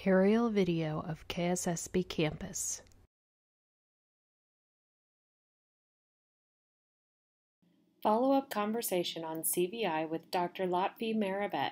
Aerial video of KSSB campus. Follow-up conversation on CVI with Dr. Lotfi Merabet,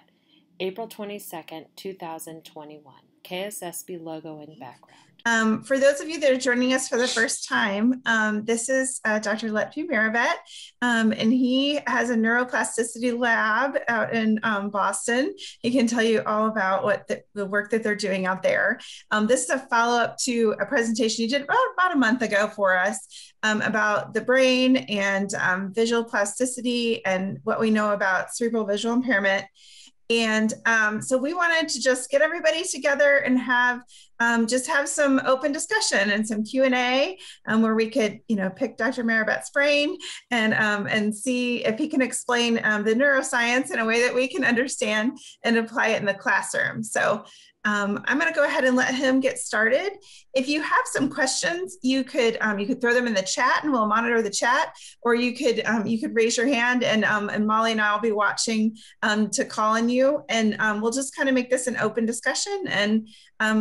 April 22nd, 2021. KSSB logo in background. For those of you that are joining us for the first time, this is Dr. Lotfi Merabet, and he has a neuroplasticity lab out in Boston. He can tell you all about what the work that they're doing out there. This is a follow-up to a presentation he did about a month ago for us about the brain and visual plasticity and what we know about cerebral visual impairment. And so we wanted to just get everybody together and have some open discussion and some Q&A where we could, pick Dr. Merabet's brain and see if he can explain the neuroscience in a way that we can understand and apply it in the classroom. So I'm going to go ahead and let him get started. If you have some questions, you could throw them in the chat and we'll monitor the chat, or you could raise your hand and Molly and I will be watching to call on you, and we'll just kind of make this an open discussion, and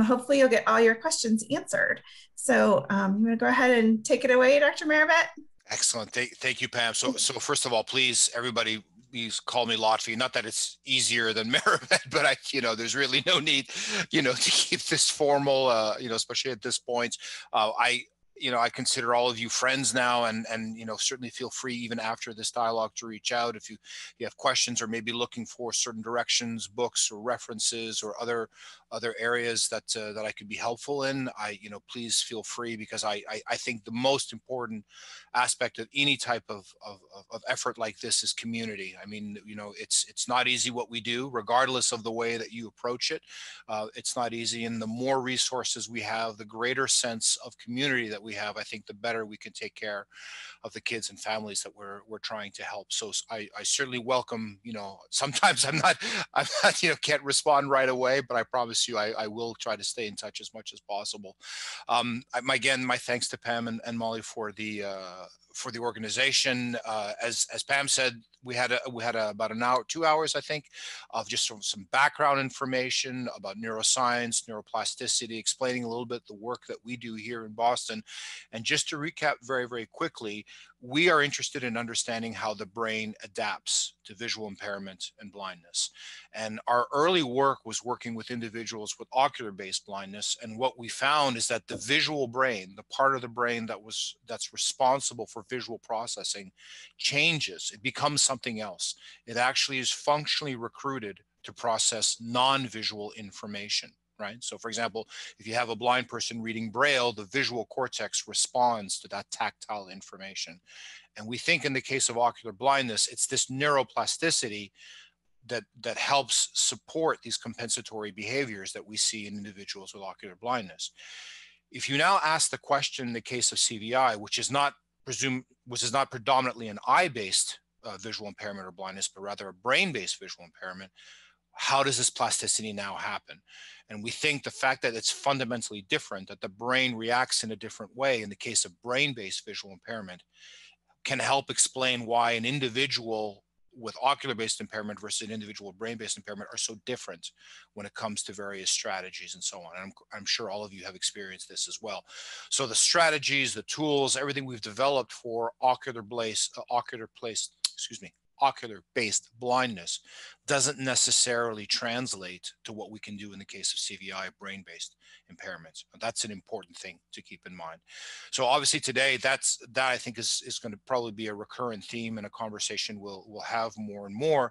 hopefully you'll get all your questions answered. So I'm going to go ahead and take it away, Dr. Merabet. Excellent. Thank you, Pam. So first of all, please, everybody, please call me Lotfi. Not that it's easier than Merabet, but there's really no need, to keep this formal, especially at this point. I consider all of you friends now, and certainly feel free even after this dialogue to reach out if you have questions or maybe looking for certain directions, books or references or other areas that I could be helpful in. Please feel free, because I think the most important aspect of any type of effort like this is community. I mean, it's not easy what we do, regardless of the way that you approach it. It's not easy, and the more resources we have, the greater sense of community that we have, I think the better we can take care of the kids and families that we're trying to help. So I certainly welcome, sometimes I'm not, can't respond right away, but I promise you I will try to stay in touch as much as possible. Again, my thanks to Pam and Molly for the organization. As Pam said, we had about an hour, 2 hours, I think, of just some background information about neuroscience, neuroplasticity, explaining a little bit the work that we do here in Boston. And just to recap very, very quickly, we are interested in understanding how the brain adapts to visual impairment and blindness. And our early work was working with individuals with ocular-based blindness. And what we found is that the visual brain, the part of the brain that's responsible for visual processing, changes. It becomes something else. It actually is functionally recruited to process non-visual information. Right? So for example, if you have a blind person reading Braille, the visual cortex responds to that tactile information. And we think in the case of ocular blindness, it's this neuroplasticity that helps support these compensatory behaviors that we see in individuals with ocular blindness. If you now ask the question in the case of CVI, which is not predominantly an eye-based visual impairment or blindness, but rather a brain-based visual impairment, how does this plasticity now happen? And we think the fact that it's fundamentally different, that the brain reacts in a different way in the case of brain-based visual impairment, can help explain why an individual with ocular-based impairment versus an individual with brain-based impairment are so different when it comes to various strategies and so on. And I'm sure all of you have experienced this as well. So the strategies, the tools, everything we've developed for ocular-based blindness doesn't necessarily translate to what we can do in the case of CVI, brain-based impairments. And that's an important thing to keep in mind. So obviously today, that I think is going to probably be a recurrent theme and a conversation we'll have more and more.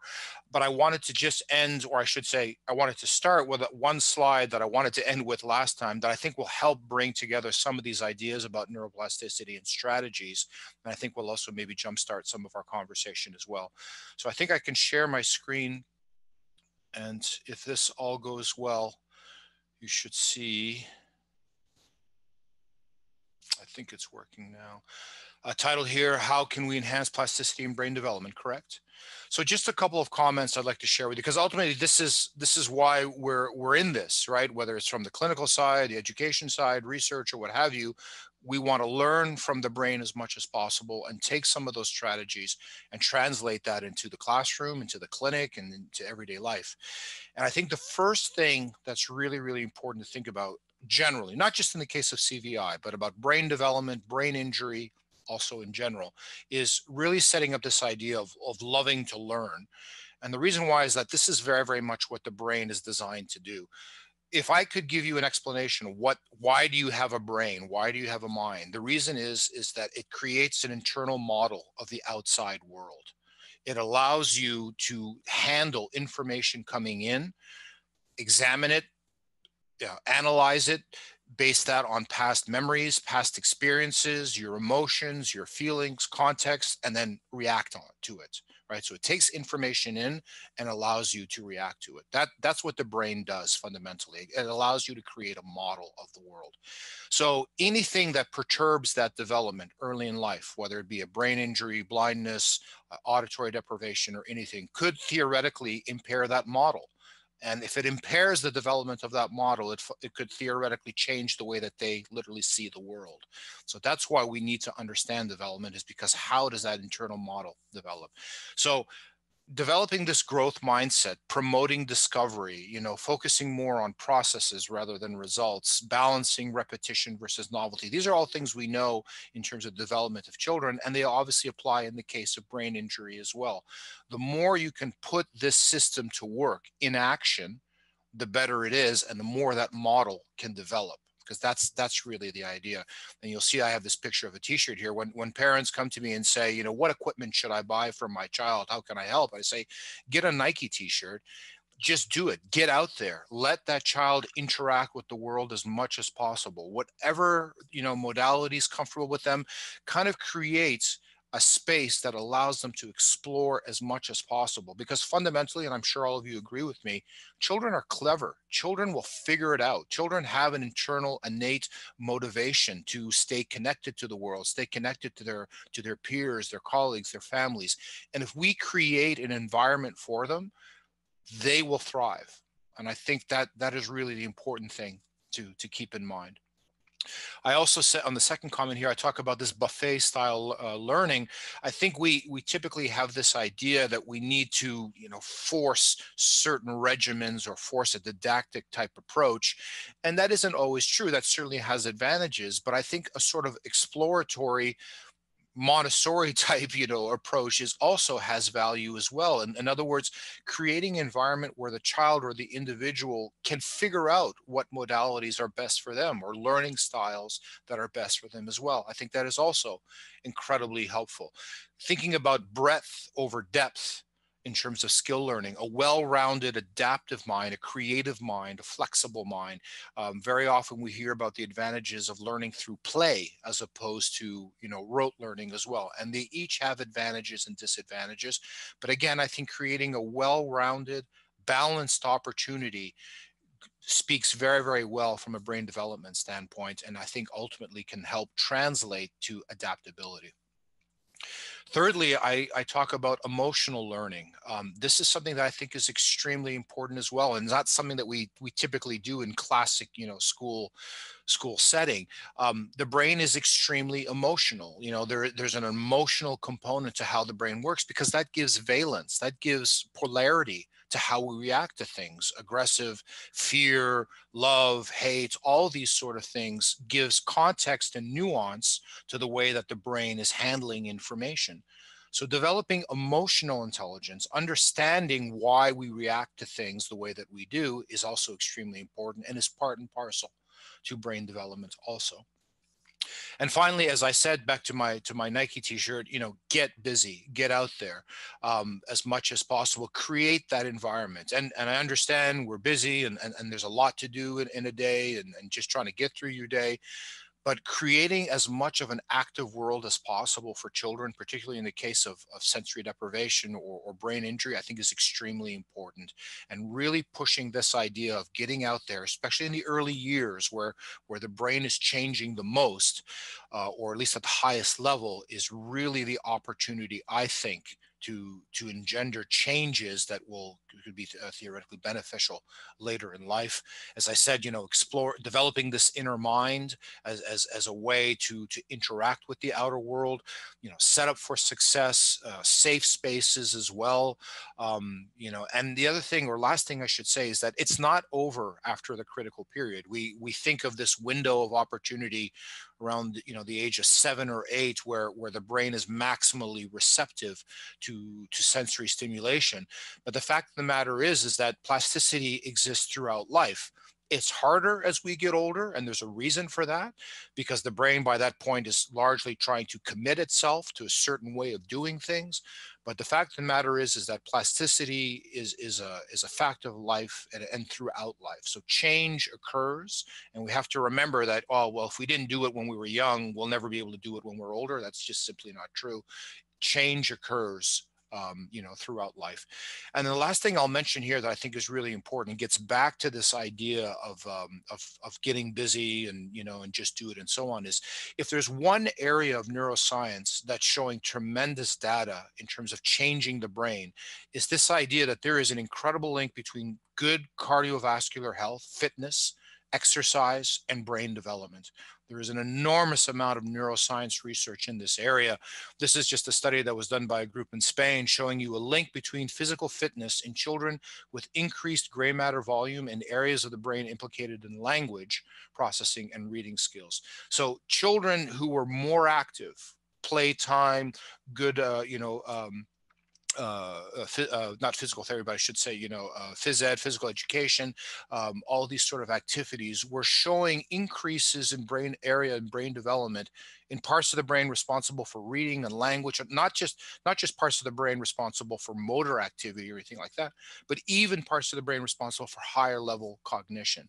But I wanted to just end, or I should say, I wanted to start with one slide that I wanted to end with last time that I think will help bring together some of these ideas about neuroplasticity and strategies. And I think we'll also maybe jumpstart some of our conversation as well. So I think I can share my screen. And if this all goes well, you should see, I think it's working now. A title here, how can we enhance plasticity in brain development, correct? So just a couple of comments I'd like to share with you, because ultimately this is why we're in this, right? Whether it's from the clinical side, the education side, research, or what have you, we want to learn from the brain as much as possible and take some of those strategies and translate that into the classroom, into the clinic, and into everyday life. And I think the first thing that's really, really important to think about generally, not just in the case of CVI, but about brain development, brain injury, also in general, is really setting up this idea of loving to learn. And the reason why is that this is very, very much what the brain is designed to do. If I could give you an explanation of why do you have a brain? Why do you have a mind? The reason is that it creates an internal model of the outside world. It allows you to handle information coming in, examine it, analyze it, base that on past memories, past experiences, your emotions, your feelings, context, and then react on to it. Right. So it takes information in and allows you to react to it. That's what the brain does fundamentally. It allows you to create a model of the world. So anything that perturbs that development early in life, whether it be a brain injury, blindness, auditory deprivation, or anything, could theoretically impair that model. And if it impairs the development of that model, it could theoretically change the way that they literally see the world. So that's why we need to understand development, is because how does that internal model develop? So developing this growth mindset, promoting discovery, focusing more on processes rather than results, balancing repetition versus novelty. These are all things we know in terms of development of children, and they obviously apply in the case of brain injury as well. The more you can put this system to work in action, the better it is, and the more that model can develop, because that's really the idea. And you'll see I have this picture of a t-shirt here. When parents come to me and say, what equipment should I buy for my child? How can I help? I say, get a Nike t-shirt. Just do it. Get out there. Let that child interact with the world as much as possible. Whatever, modality is comfortable with them, kind of creates a space that allows them to explore as much as possible. Because fundamentally, and I'm sure all of you agree with me, children are clever. Children will figure it out. Children have an internal innate motivation to stay connected to the world, stay connected to their peers, their colleagues, their families. And if we create an environment for them, they will thrive. And I think that is really the important thing to keep in mind. I also said on the second comment here, I talk about this buffet style learning. I think we typically have this idea that we need to, force certain regimens or force a didactic type approach. And that isn't always true. That certainly has advantages, but I think a sort of exploratory Montessori type, approach also has value as well. And in other words, creating an environment where the child or the individual can figure out what modalities are best for them, or learning styles that are best for them as well. I think that is also incredibly helpful. Thinking about breadth over depth in terms of skill learning, a well-rounded adaptive mind, a creative mind, a flexible mind. Very often we hear about the advantages of learning through play as opposed to, rote learning as well. And they each have advantages and disadvantages. But again, I think creating a well-rounded, balanced opportunity speaks very, very well from a brain development standpoint, and I think ultimately can help translate to adaptability. Thirdly, I talk about emotional learning. This is something that I think is extremely important as well, and not something that we typically do in classic, school setting. The brain is extremely emotional. There's an emotional component to how the brain works, because that gives valence, that gives polarity to how we react to things. Aggressive, fear, love, hate, all these sort of things gives context and nuance to the way that the brain is handling information. So developing emotional intelligence, understanding why we react to things the way that we do, is also extremely important and is part and parcel to brain development also. And finally, as I said, back to my Nike t-shirt, get busy, get out there as much as possible, create that environment. And I understand we're busy and there's a lot to do in a day, and just trying to get through your day. But creating as much of an active world as possible for children, particularly in the case of sensory deprivation or brain injury, I think is extremely important. And really pushing this idea of getting out there, especially in the early years where the brain is changing the most, or at least at the highest level, is really the opportunity, I think, to engender changes that could be theoretically beneficial later in life. As I said, explore developing this inner mind as a way to interact with the outer world, set up for success, safe spaces as well. And the other thing, or last thing I should say, is that it's not over after the critical period. We think of this window of opportunity around the age of 7 or 8, where the brain is maximally receptive to sensory stimulation. But the fact of the matter is that plasticity exists throughout life. It's harder as we get older, and there's a reason for that, because the brain by that point is largely trying to commit itself to a certain way of doing things. But the fact of the matter is that plasticity is a fact of life and throughout life. So change occurs, and we have to remember that, oh, well, if we didn't do it when we were young, we'll never be able to do it when we're older. That's just simply not true. Change occurs throughout life. And the last thing I'll mention here that I think is really important, and gets back to this idea of getting busy and just do it and so on, is if there's one area of neuroscience that's showing tremendous data in terms of changing the brain, is this idea that there is an incredible link between good cardiovascular health, fitness, exercise, and brain development. There is an enormous amount of neuroscience research in this area. This is just a study that was done by a group in Spain showing you a link between physical fitness in children with increased gray matter volume in areas of the brain implicated in language processing and reading skills. So children who were more active, playtime, good, not physical therapy, but I should say, phys ed, physical education, all these sort of activities were showing increases in brain area and brain development in parts of the brain responsible for reading and language, not just parts of the brain responsible for motor activity or anything like that, but even parts of the brain responsible for higher level cognition.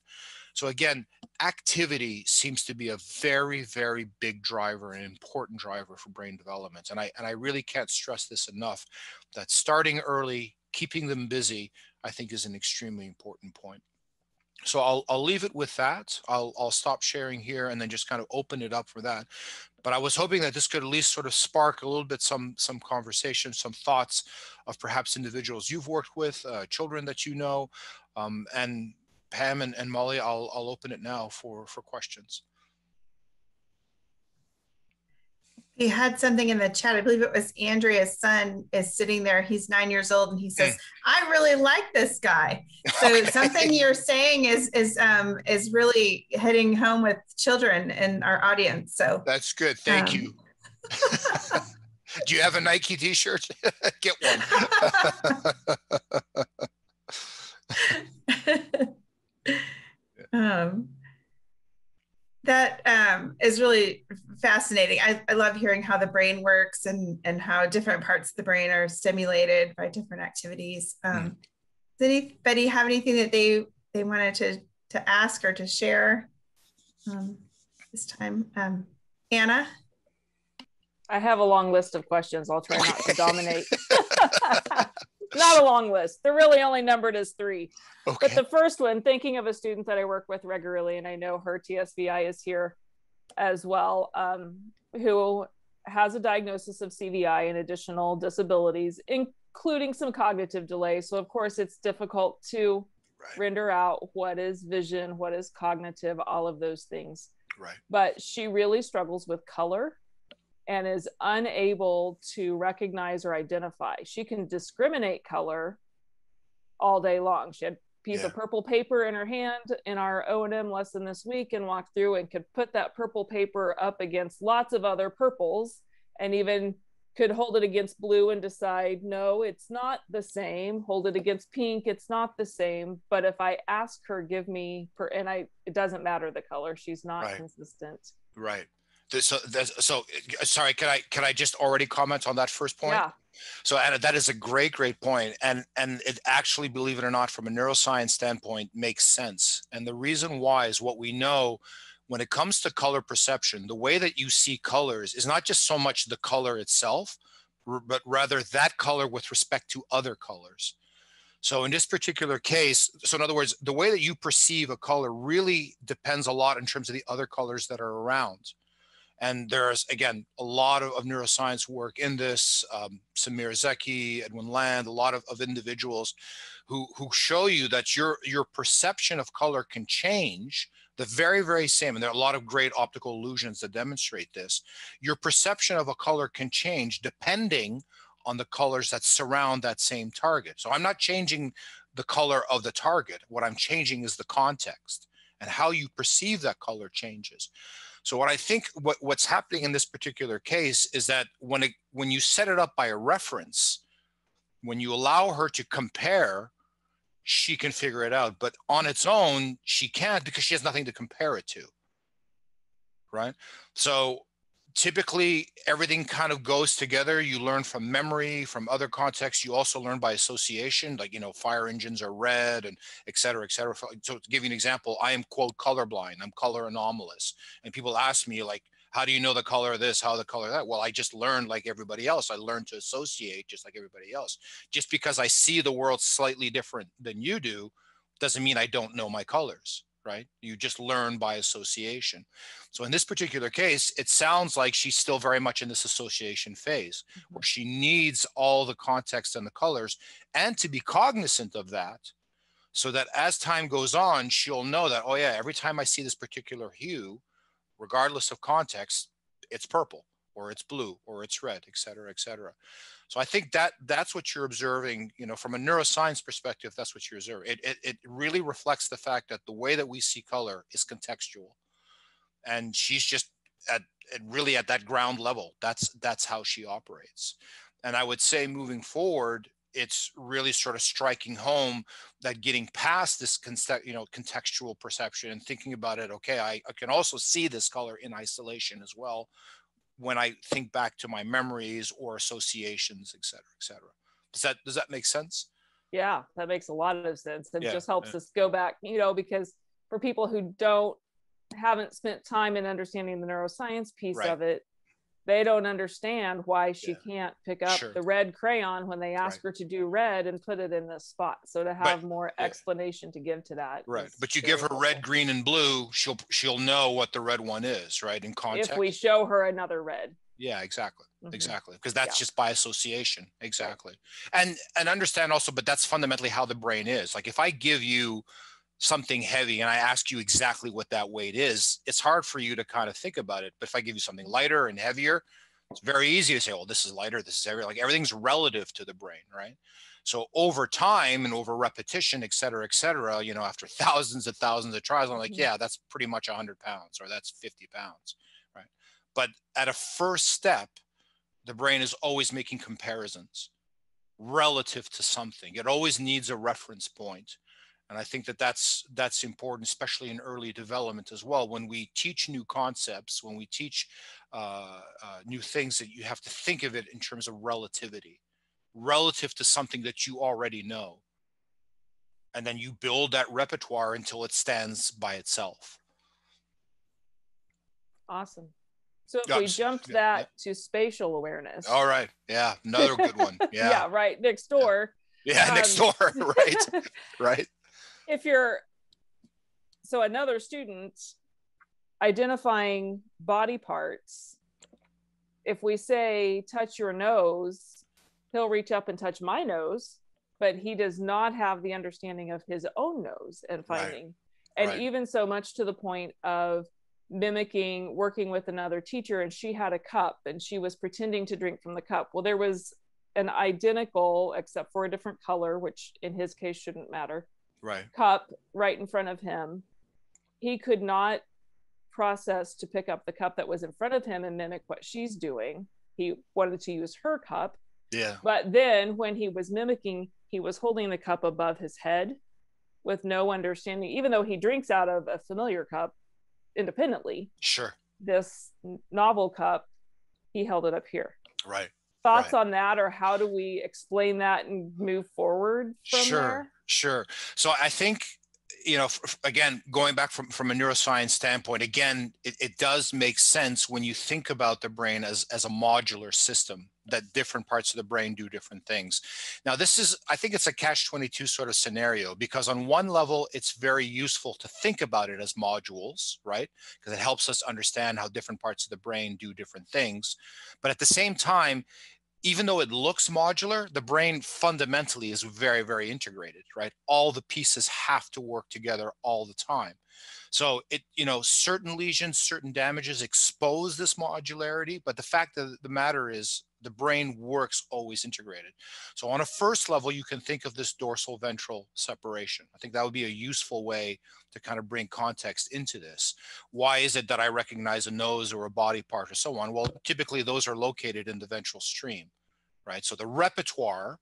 So again, activity seems to be a very, very big driver, an important driver for brain development. And I really can't stress this enough, that starting early, keeping them busy, I think is an extremely important point. So I'll leave it with that. I'll stop sharing here and then just kind of open it up for that. But I was hoping that this could at least sort of spark a little bit some conversation, some thoughts of perhaps individuals you've worked with, children that you know, and Pam and Molly, I'll open it now for questions. He had something in the chat. I believe it was Andrea's son is sitting there. He's 9 years old, and he says, "I really like this guy." So okay. Something you're saying is really hitting home with children in our audience. So that's good. Thank you. Do you have a Nike T-shirt? Get one. That is really fascinating. I love hearing how the brain works and how different parts of the brain are stimulated by different activities. Does anybody have anything that they wanted to ask or to share this time? Anna? I have a long list of questions. I'll try not to dominate. Not a long list. They're really only numbered as 3. Okay. But the first one, thinking of a student that I work with regularly, and I know her TSVI is here as well, who has a diagnosis of CVI and additional disabilities, including some cognitive delay. So of course it's difficult to render out what is vision, what is cognitive, all of those things. Right. But she really struggles with color and is unable to recognize or identify. She can discriminate color all day long. She had a piece of purple paper in her hand in our O&M lesson this week and walked through and could put that purple paper up against lots of other purples and even could hold it against blue and decide, no, it's not the same. Hold it against pink, it's not the same. But if I ask her, give me, it doesn't matter the color, she's not consistent. Right. So sorry, can I just already comment on that first point? Yeah. So Anna, that is a great point. And it actually, believe it or not, from a neuroscience standpoint, makes sense. And the reason why is what we know when it comes to color perception, the way that you see colors is not just so much the color itself, but rather that color with respect to other colors. So in this particular case, so in other words, the way that you perceive a color really depends a lot in terms of the other colors that are around. And there's, again, a lot of neuroscience work in this, Samir Zeki, Edwin Land, a lot of individuals who show you that your perception of color can change the very, very same. And there are a lot of great optical illusions that demonstrate this. Your perception of a color can change depending on the colors that surround that same target. So I'm not changing the color of the target. What I'm changing is the context, and how you perceive that color changes. So what I think what's happening in this particular case is that when you set it up by a reference, when you allow her to compare, she can figure it out. But on its own, she can't, because she has nothing to compare it to, right? So typically everything kind of goes together. You learn from memory, from other contexts. You also learn by association, like, fire engines are red, and et cetera, et cetera. So to give you an example, I am, quote, colorblind. I'm color anomalous. And people ask me, like, how do you know the color of this? How the color of that? Well, I just learned like everybody else. I learned to associate just like everybody else. Just because I see the world slightly different than you do doesn't mean I don't know my colors, right? You just learn by association. So in this particular case, it sounds like she's still very much in this association phase, where she needs all the context and the colors, and to be cognizant of that, so that as time goes on, she'll know that, oh yeah, every time I see this particular hue, regardless of context, it's purple, or it's blue, or it's red, et cetera, et cetera. So I think that's what you're observing, from a neuroscience perspective. That's what you're observing. It really reflects the fact that the way that we see color is contextual, and she's just really at that ground level. That's how she operates. And I would say moving forward, it's really sort of striking home that getting past this contextual perception and thinking about it, okay, I can also see this color in isolation as well, when I think back to my memories or associations, et cetera, et cetera. Does that make sense? Yeah, that makes a lot of sense. It just helps yeah. us go back, because for people who haven't spent time in understanding the neuroscience piece Right. of it, they don't understand why she can't pick up Sure. the red crayon when they ask her to do red and put it in this spot. So to have more explanation to give to that. Right. But you give her red, green, and blue, she'll know what the red one is, right? In context. If we show her another red. Yeah, exactly. Exactly. Because that's just by association. Exactly. Right. And understand also, but that's fundamentally how the brain is. Like, if I give you something heavy and I ask you exactly what that weight is, it's hard for you to kind of think about it. But if I give you something lighter and heavier, it's very easy to say, well, this is lighter, this is heavier. Like, everything's relative to the brain, right? So over time and over repetition, et cetera, after thousands and thousands of tries, I'm like, yeah, that's pretty much 100 pounds, or that's 50 pounds, right? But at a first step, the brain is always making comparisons relative to something. It always needs a reference point. And I think that's important, especially in early development as well. When we teach new concepts, when we teach new things, that you have to think of it in terms of relativity, relative to something that you already know. And then you build that repertoire until it stands by itself. Awesome. So if we jumped to spatial awareness. All right. Yeah. Another good one. Yeah. Yeah. Right. Next door. Yeah. Next door. Right. Right. If another student identifying body parts, if we say, touch your nose, he'll reach up and touch my nose, but he does not have the understanding of his own nose and finding. Right. And even so much to the point of mimicking, working with another teacher, and she had a cup and she was pretending to drink from the cup. Well, there was an identical, except for a different color, which in his case shouldn't matter, cup right in front of him. He could not process to pick up the cup that was in front of him and mimic what she's doing. He wanted to use her cup. Yeah. But then when he was mimicking, he was holding the cup above his head with no understanding, even though he drinks out of a familiar cup independently. Sure. This novel cup, he held it up here. Right. Thoughts on that, or how do we explain that and move forward from there? Sure. So I think, again, going back from a neuroscience standpoint, again, it does make sense when you think about the brain as a modular system. that different parts of the brain do different things. Now, I think it's a catch-22 sort of scenario, because on one level, it's very useful to think about it as modules, right? Because it helps us understand how different parts of the brain do different things. But at the same time, even though it looks modular, the brain fundamentally is very, very integrated, right? All the pieces have to work together all the time. So certain lesions, certain damages expose this modularity, but the fact of the matter is the brain works always integrated. So on a first level, you can think of this dorsal ventral separation. I think that would be a useful way to kind of bring context into this. Why is it that I recognize a nose or a body part or so on? Well, typically those are located in the ventral stream, right? So the repertoire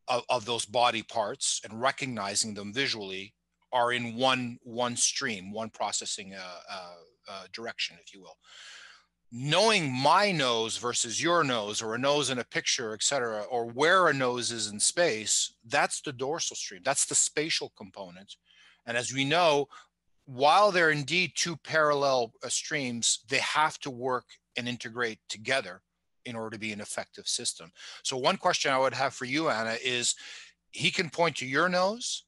of those body parts and recognizing them visually are in one stream, one processing direction, if you will. Knowing my nose versus your nose, or a nose in a picture, et cetera, or where a nose is in space, that's the dorsal stream. That's the spatial component. And as we know, while they're indeed two parallel streams, they have to work and integrate together in order to be an effective system. So one question I would have for you, Anna, is he can point to your nose.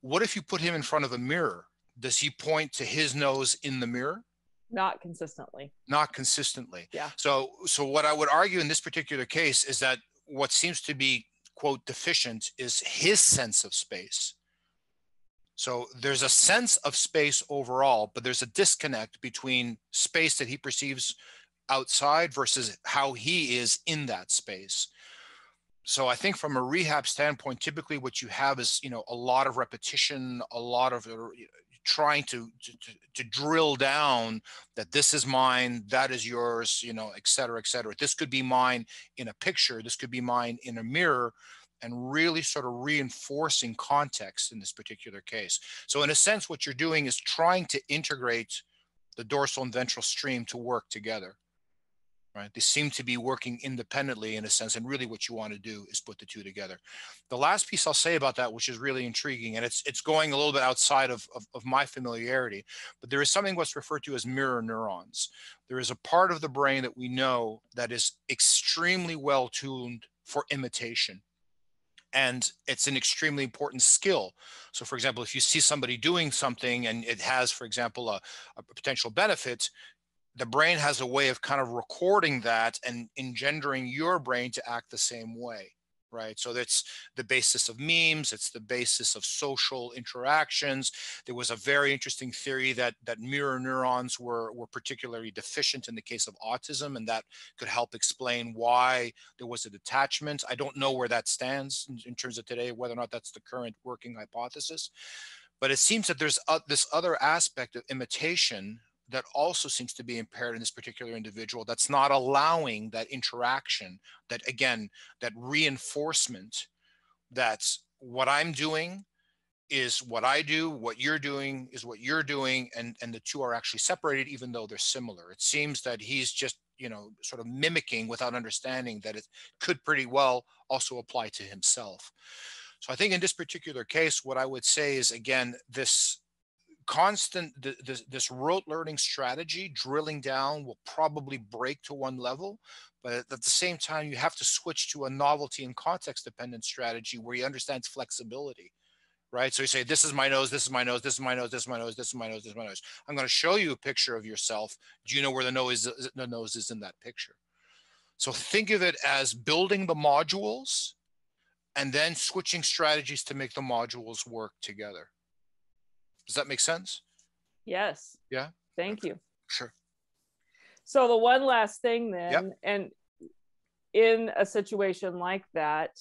What if you put him in front of a mirror? Does he point to his nose in the mirror? Not consistently. Not consistently. Yeah. So what I would argue in this particular case is that what seems to be, quote, deficient is his sense of space. So there's a sense of space overall, but there's a disconnect between space that he perceives outside versus how he is in that space. So I think from a rehab standpoint, typically what you have is, a lot of repetition, a lot of trying to drill down that this is mine, that is yours, et cetera, et cetera. This could be mine in a picture, this could be mine in a mirror, and really sort of reinforcing context in this particular case. So in a sense, what you're doing is trying to integrate the dorsal and ventral stream to work together. Right? They seem to be working independently in a sense, and really what you want to do is put the two together. The last piece I'll say about that, which is really intriguing, and it's going a little bit outside of my familiarity, but there is something what's referred to as mirror neurons. There is a part of the brain that we know that is extremely well tuned for imitation. And it's an extremely important skill. So for example, if you see somebody doing something and it has, for example, a potential benefit, the brain has a way of kind of recording that and engendering your brain to act the same way, right? So that's the basis of memes. It's the basis of social interactions. There was a very interesting theory that mirror neurons were particularly deficient in the case of autism, and that could help explain why there was a detachment. I don't know where that stands in terms of today, whether or not that's the current working hypothesis. But it seems that there's this other aspect of imitation that also seems to be impaired in this particular individual, that's not allowing that interaction, that again, that reinforcement, that's what I'm doing is what I do, what you're doing is what you're doing, and the two are actually separated even though they're similar. It seems that he's just, sort of mimicking without understanding that it could pretty well also apply to himself. So I think in this particular case, what I would say is, again, this rote learning strategy, drilling down, will probably break to one level, but at the same time, you have to switch to a novelty and context dependent strategy where you understand flexibility, right? So you say, this is my nose, this is my nose, this is my nose, this is my nose, this is my nose, this is my nose. I'm going to show you a picture of yourself. Do you know where the nose is in that picture? So think of it as building the modules and then switching strategies to make the modules work together. Does that make sense? Yes. Yeah. Thank you. Sure. So the one last thing then, Yep. And in a situation like that,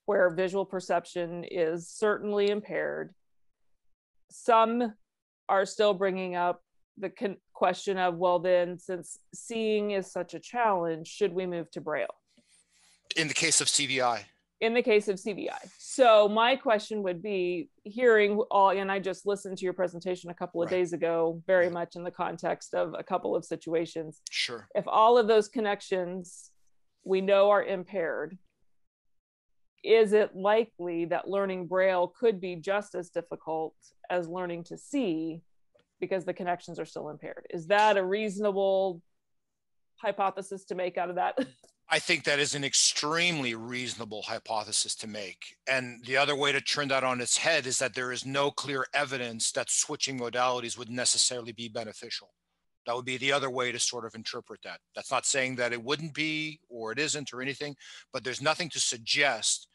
where visual perception is certainly impaired, some are still bringing up the question of, well, then, since seeing is such a challenge, should we move to Braille? In the case of CVI. In the case of CVI. So my question would be, hearing all, and I just listened to your presentation a couple of days ago, very much in the context of a couple of situations. Sure. If all of those connections we know are impaired, is it likely that learning Braille could be just as difficult as learning to see because the connections are still impaired? Is that a reasonable hypothesis to make out of that? I think that is an extremely reasonable hypothesis to make. And the other way to turn that on its head is that there is no clear evidence that switching modalities would necessarily be beneficial. That would be the other way to sort of interpret that. That's not saying that it wouldn't be or it isn't or anything, but there's nothing to suggest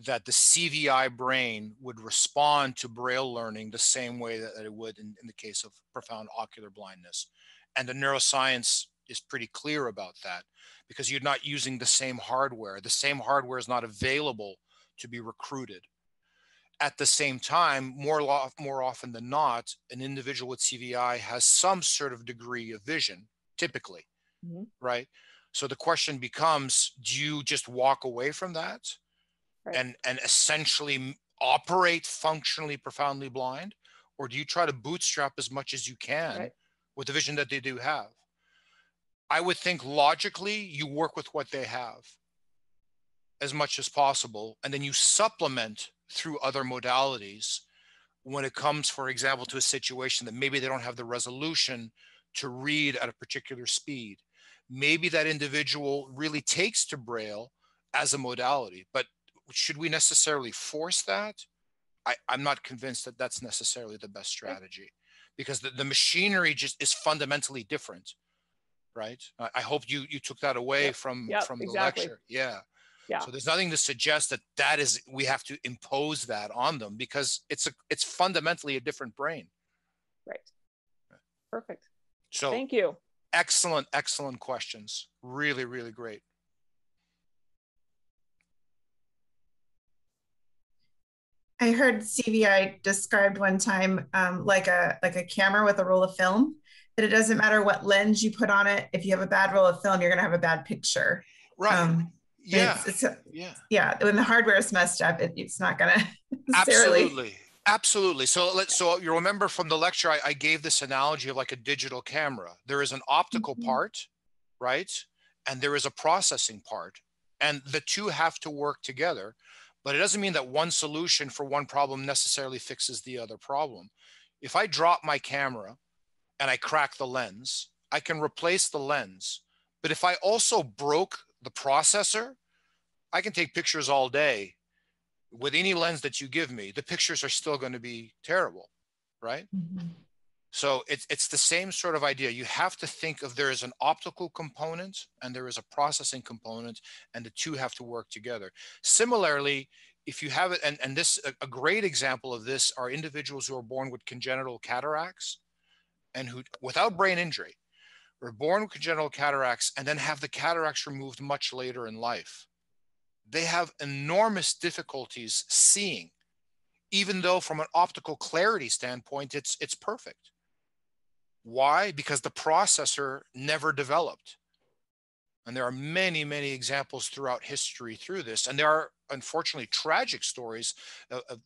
that the CVI brain would respond to Braille learning the same way that it would in the case of profound ocular blindness. And the neuroscience is pretty clear about that, because you're not using the same hardware. The same hardware is not available to be recruited. At the same time, more often than not, an individual with CVI has some sort of degree of vision, typically, right? So the question becomes, do you just walk away from that and essentially operate functionally profoundly blind? Or do you try to bootstrap as much as you can with the vision that they do have? I would think logically, you work with what they have as much as possible, and then you supplement through other modalities when it comes, for example, to a situation that maybe they don't have the resolution to read at a particular speed. Maybe that individual really takes to Braille as a modality, but should we necessarily force that? I'm not convinced that that's necessarily the best strategy, because the machinery just is fundamentally different. Right. I hope you took that away from the lecture. Yeah. So there's nothing to suggest that is, we have to impose that on them, because it's fundamentally a different brain. Right. Perfect. So thank you. Excellent questions. Really, really great. I heard CVI described one time like a camera with a roll of film, that it doesn't matter what lens you put on it. If you have a bad roll of film, you're going to have a bad picture. Right. Yeah. When the hardware is messed up, it's not going to necessarily. Absolutely. So you remember from the lecture, I gave this analogy of like a digital camera. There is an optical part, right? And there is a processing part, and the two have to work together. But it doesn't mean that one solution for one problem necessarily fixes the other problem. If I drop my camera and I crack the lens, I can replace the lens. But if I also broke the processor, I can take pictures all day with any lens that you give me. The pictures are still going to be terrible, right? So it's the same sort of idea. You have to think of, there is an optical component and there is a processing component, and the two have to work together. Similarly, if you have it, and this, a great example of this are individuals who are born with congenital cataracts and who, without brain injury, were born with congenital cataracts and then have the cataracts removed much later in life. They have enormous difficulties seeing, even though from an optical clarity standpoint, it's perfect. Why? Because the processor never developed. And there are many, many examples throughout history through this. And there are, unfortunately, tragic stories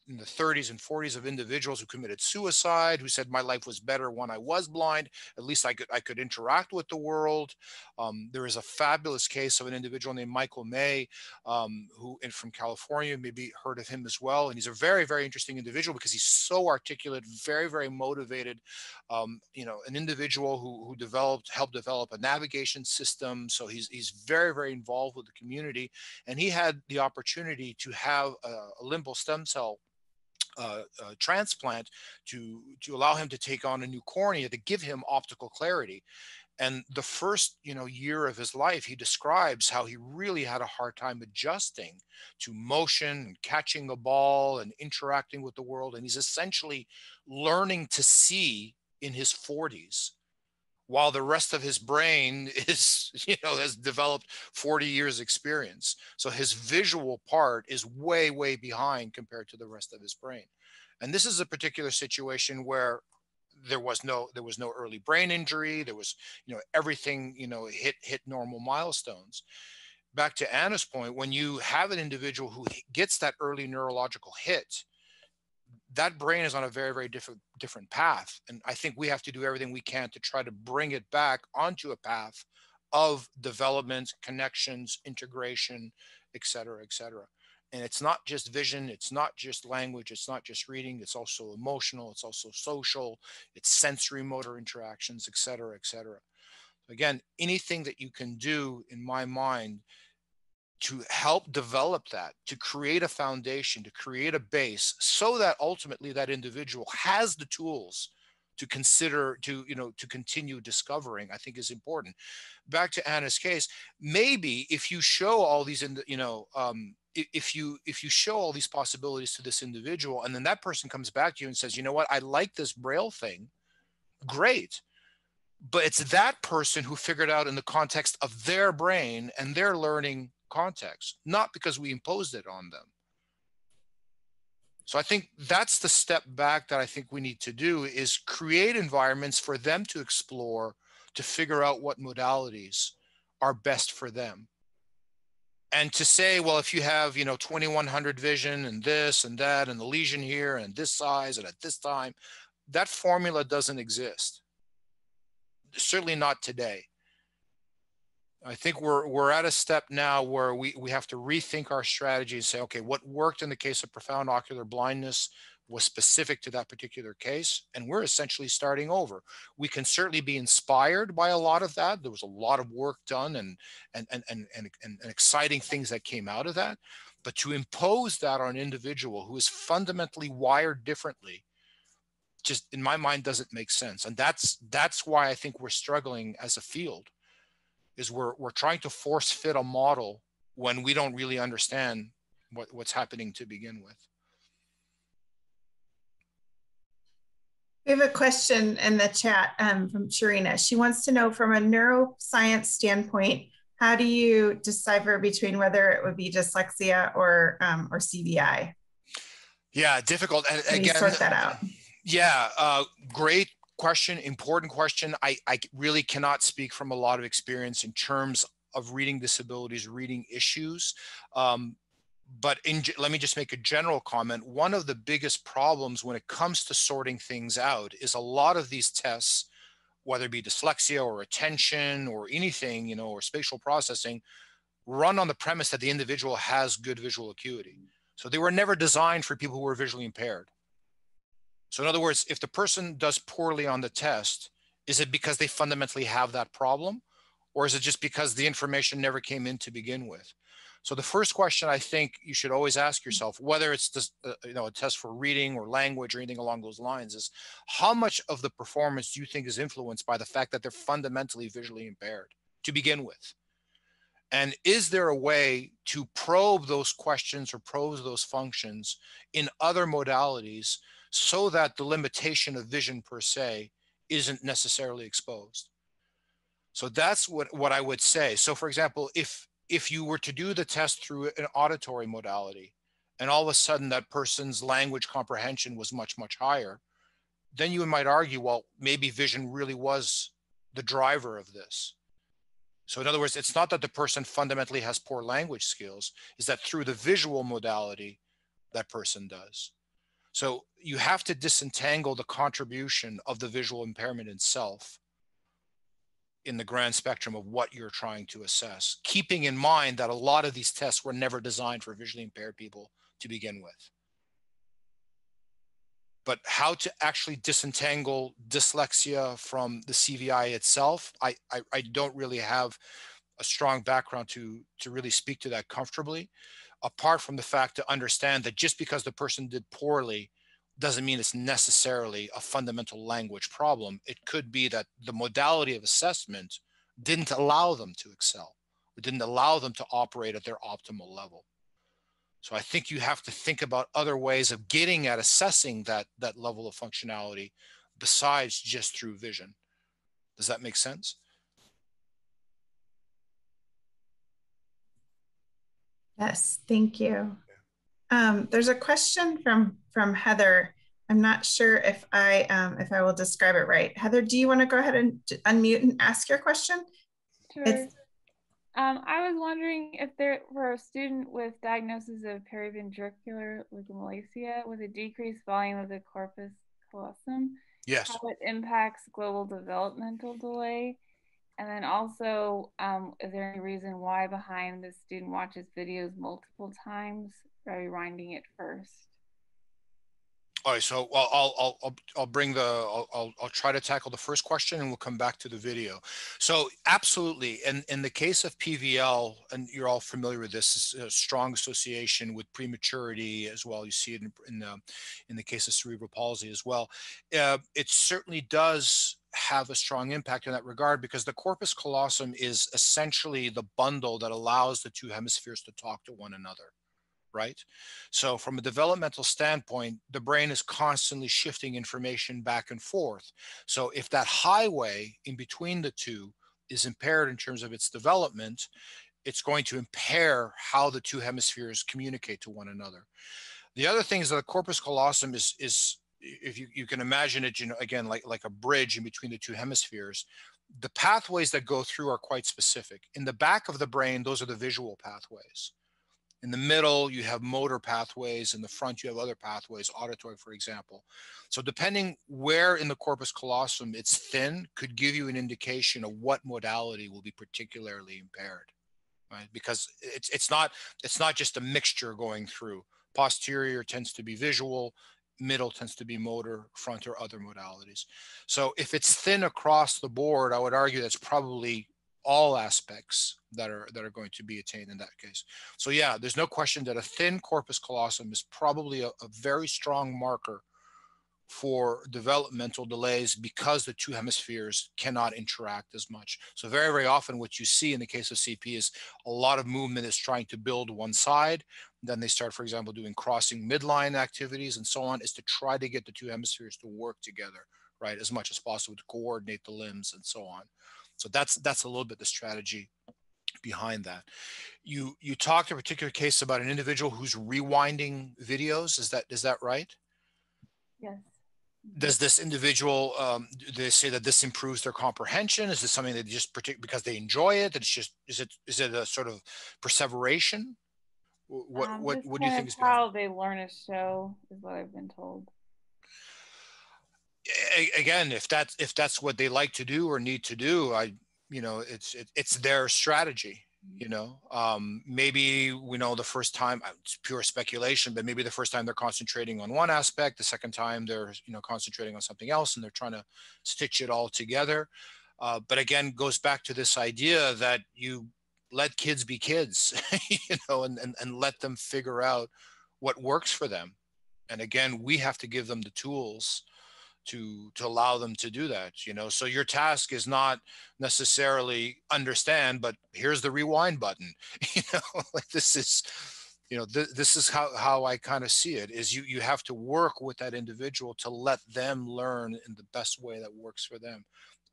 in the 30s and 40s of individuals who committed suicide, who said, my life was better when I was blind. At least I could interact with the world. There is a fabulous case of an individual named Michael May, from California, maybe heard of him as well. And he's a very, very interesting individual because he's so articulate, very, very motivated. An individual who helped develop a navigation system. So he's very, very involved with the community. And he had the opportunity to have a limbal stem cell transplant to allow him to take on a new cornea to give him optical clarity. And the first year of his life, he describes how he really had a hard time adjusting to motion and catching the ball and interacting with the world. And he's essentially learning to see in his 40s, while the rest of his brain is, has developed 40 years experience. So his visual part is way, way behind compared to the rest of his brain. And this is a particular situation where there was no early brain injury. There was, everything, hit normal milestones. Back to Anna's point, when you have an individual who gets that early neurological hit, that brain is on a very, very different path. And I think we have to do everything we can to try to bring it back onto a path of development, connections, integration, et cetera, et cetera. And it's not just vision, it's not just language, it's not just reading, it's also emotional, it's also social, it's sensory motor interactions, et cetera, et cetera. Again, anything that you can do, in my mind, to help develop that, to create a foundation, to create a base, so that ultimately that individual has the tools to consider, to, to continue discovering, I think is important. Back to Anna's case, maybe if you show all these, if you show all these possibilities to this individual, and then that person comes back to you and says, you know what, I like this Braille thing, great. But it's that person who figured out in the context of their brain and their learning context, not because we imposed it on them. So I think that's the step back that I think we need to do, is create environments for them to explore, to figure out what modalities are best for them. And to say, well, if you have, 2100 vision and this and that and the lesion here and this size and at this time, that formula doesn't exist. Certainly not today. I think we're at a step now where we have to rethink our strategy and say, okay, what worked in the case of profound ocular blindness was specific to that particular case, and we're essentially starting over. We can certainly be inspired by a lot of that. There was a lot of work done and exciting things that came out of that, but to impose that on an individual who is fundamentally wired differently, just in my mind doesn't make sense. And that's why I think we're struggling as a field, is we're trying to force fit a model when we don't really understand what's happening to begin with. We have a question in the chat from Sharina. She wants to know, from a neuroscience standpoint, how do you decipher between whether it would be dyslexia or CVI? Yeah, difficult. And Can again, you sort that out? Yeah, great question, important question. I really cannot speak from a lot of experience in terms of reading disabilities, reading issues. But let me just make a general comment. One of the biggest problems when it comes to sorting things out is a lot of these tests, whether it be dyslexia or attention or anything, or spatial processing, run on the premise that the individual has good visual acuity. So they were never designed for people who were visually impaired. So in other words, if the person does poorly on the test, is it because they fundamentally have that problem? Or is it just because the information never came in to begin with? So the first question I think you should always ask yourself, whether it's just, a test for reading or language or anything along those lines, is how much of the performance do you think is influenced by the fact that they're fundamentally visually impaired to begin with? And is there a way to probe those questions or probe those functions in other modalities so that the limitation of vision per se isn't necessarily exposed? So that's what I would say. So for example, if you were to do the test through an auditory modality, and all of a sudden that person's language comprehension was much, much higher, then you might argue, well, maybe vision really was the driver of this. So in other words, it's not that the person fundamentally has poor language skills, it's that through the visual modality, that person does. So you have to disentangle the contribution of the visual impairment itself in the grand spectrum of what you're trying to assess, keeping in mind that a lot of these tests were never designed for visually impaired people to begin with. But how to actually disentangle dyslexia from the CVI itself, I don't really have a strong background to really speak to that comfortably, apart from the fact to understand that just because the person did poorly doesn't mean it's necessarily a fundamental language problem. It could be that the modality of assessment didn't allow them to excel. It didn't allow them to operate at their optimal level. So I think you have to think about other ways of getting at assessing that level of functionality besides just through vision. Does that make sense? Yes, thank you. There's a question from Heather. I'm not sure if I will describe it right. Heather, do you want to go ahead and unmute and ask your question? Sure. I was wondering if there were a student with diagnosis of periventricular leukomalacia with a decreased volume of the corpus callosum, Yes. how it impacts global developmental delay. And then also, is there any reason why behind the student watches videos multiple times by rewinding it first? All right, so I'll bring the I'll try to tackle the first question, and we'll come back to the video. So absolutely, and in the case of PVL, and you're all familiar with this, is a strong association with prematurity as well. You see it in the case of cerebral palsy as well. It certainly does have a strong impact in that regard, because the corpus callosum is essentially the bundle that allows the two hemispheres to talk to one another. Right? So from a developmental standpoint, the brain is constantly shifting information back and forth. So if that highway in between the two is impaired in terms of its development, it's going to impair how the two hemispheres communicate to one another. The other thing is that the corpus callosum is if you can imagine it, again, like a bridge in between the two hemispheres. The pathways that go through are quite specific. In the back of the brain, those are the visual pathways. In the middle, you have motor pathways. In the front, you have other pathways, auditory, for example. So depending where in the corpus callosum it's thin, could give you an indication of what modality will be particularly impaired, right? Because it's not just a mixture going through. Posterior tends to be visual, middle tends to be motor, front or other modalities. So if it's thin across the board, I would argue that's probably all aspects that are going to be attained in that case. So yeah, there's no question that a thin corpus callosum is probably a very strong marker for developmental delays, because the two hemispheres cannot interact as much. So very, very often what you see in the case of CP is a lot of movement is trying to build one side. Then they start, for example, doing crossing midline activities and so on, is to try to get the two hemispheres to work together, right, as much as possible, to coordinate the limbs and so on. So that's a little bit the strategy behind that. You talked in a particular case about an individual who's rewinding videos. Is that right? Yes. Does this individual, do they say that this improves their comprehension? Is this something that just because they enjoy it? It's just, is it a sort of perseveration? What do you think is how they learn a show is what I've been told. Again, if that's what they like to do or need to do, it's their strategy. Maybe we know the first time, it's pure speculation, but maybe the first time they're concentrating on one aspect, the second time they're concentrating on something else, and they're trying to stitch it all together. But again, goes back to this idea that you let kids be kids, and let them figure out what works for them. And again, we have to give them the tools to allow them to do that. So your task is not necessarily understand, but here's the rewind button. Like this is this is how I kind of see it, is you have to work with that individual to let them learn in the best way that works for them.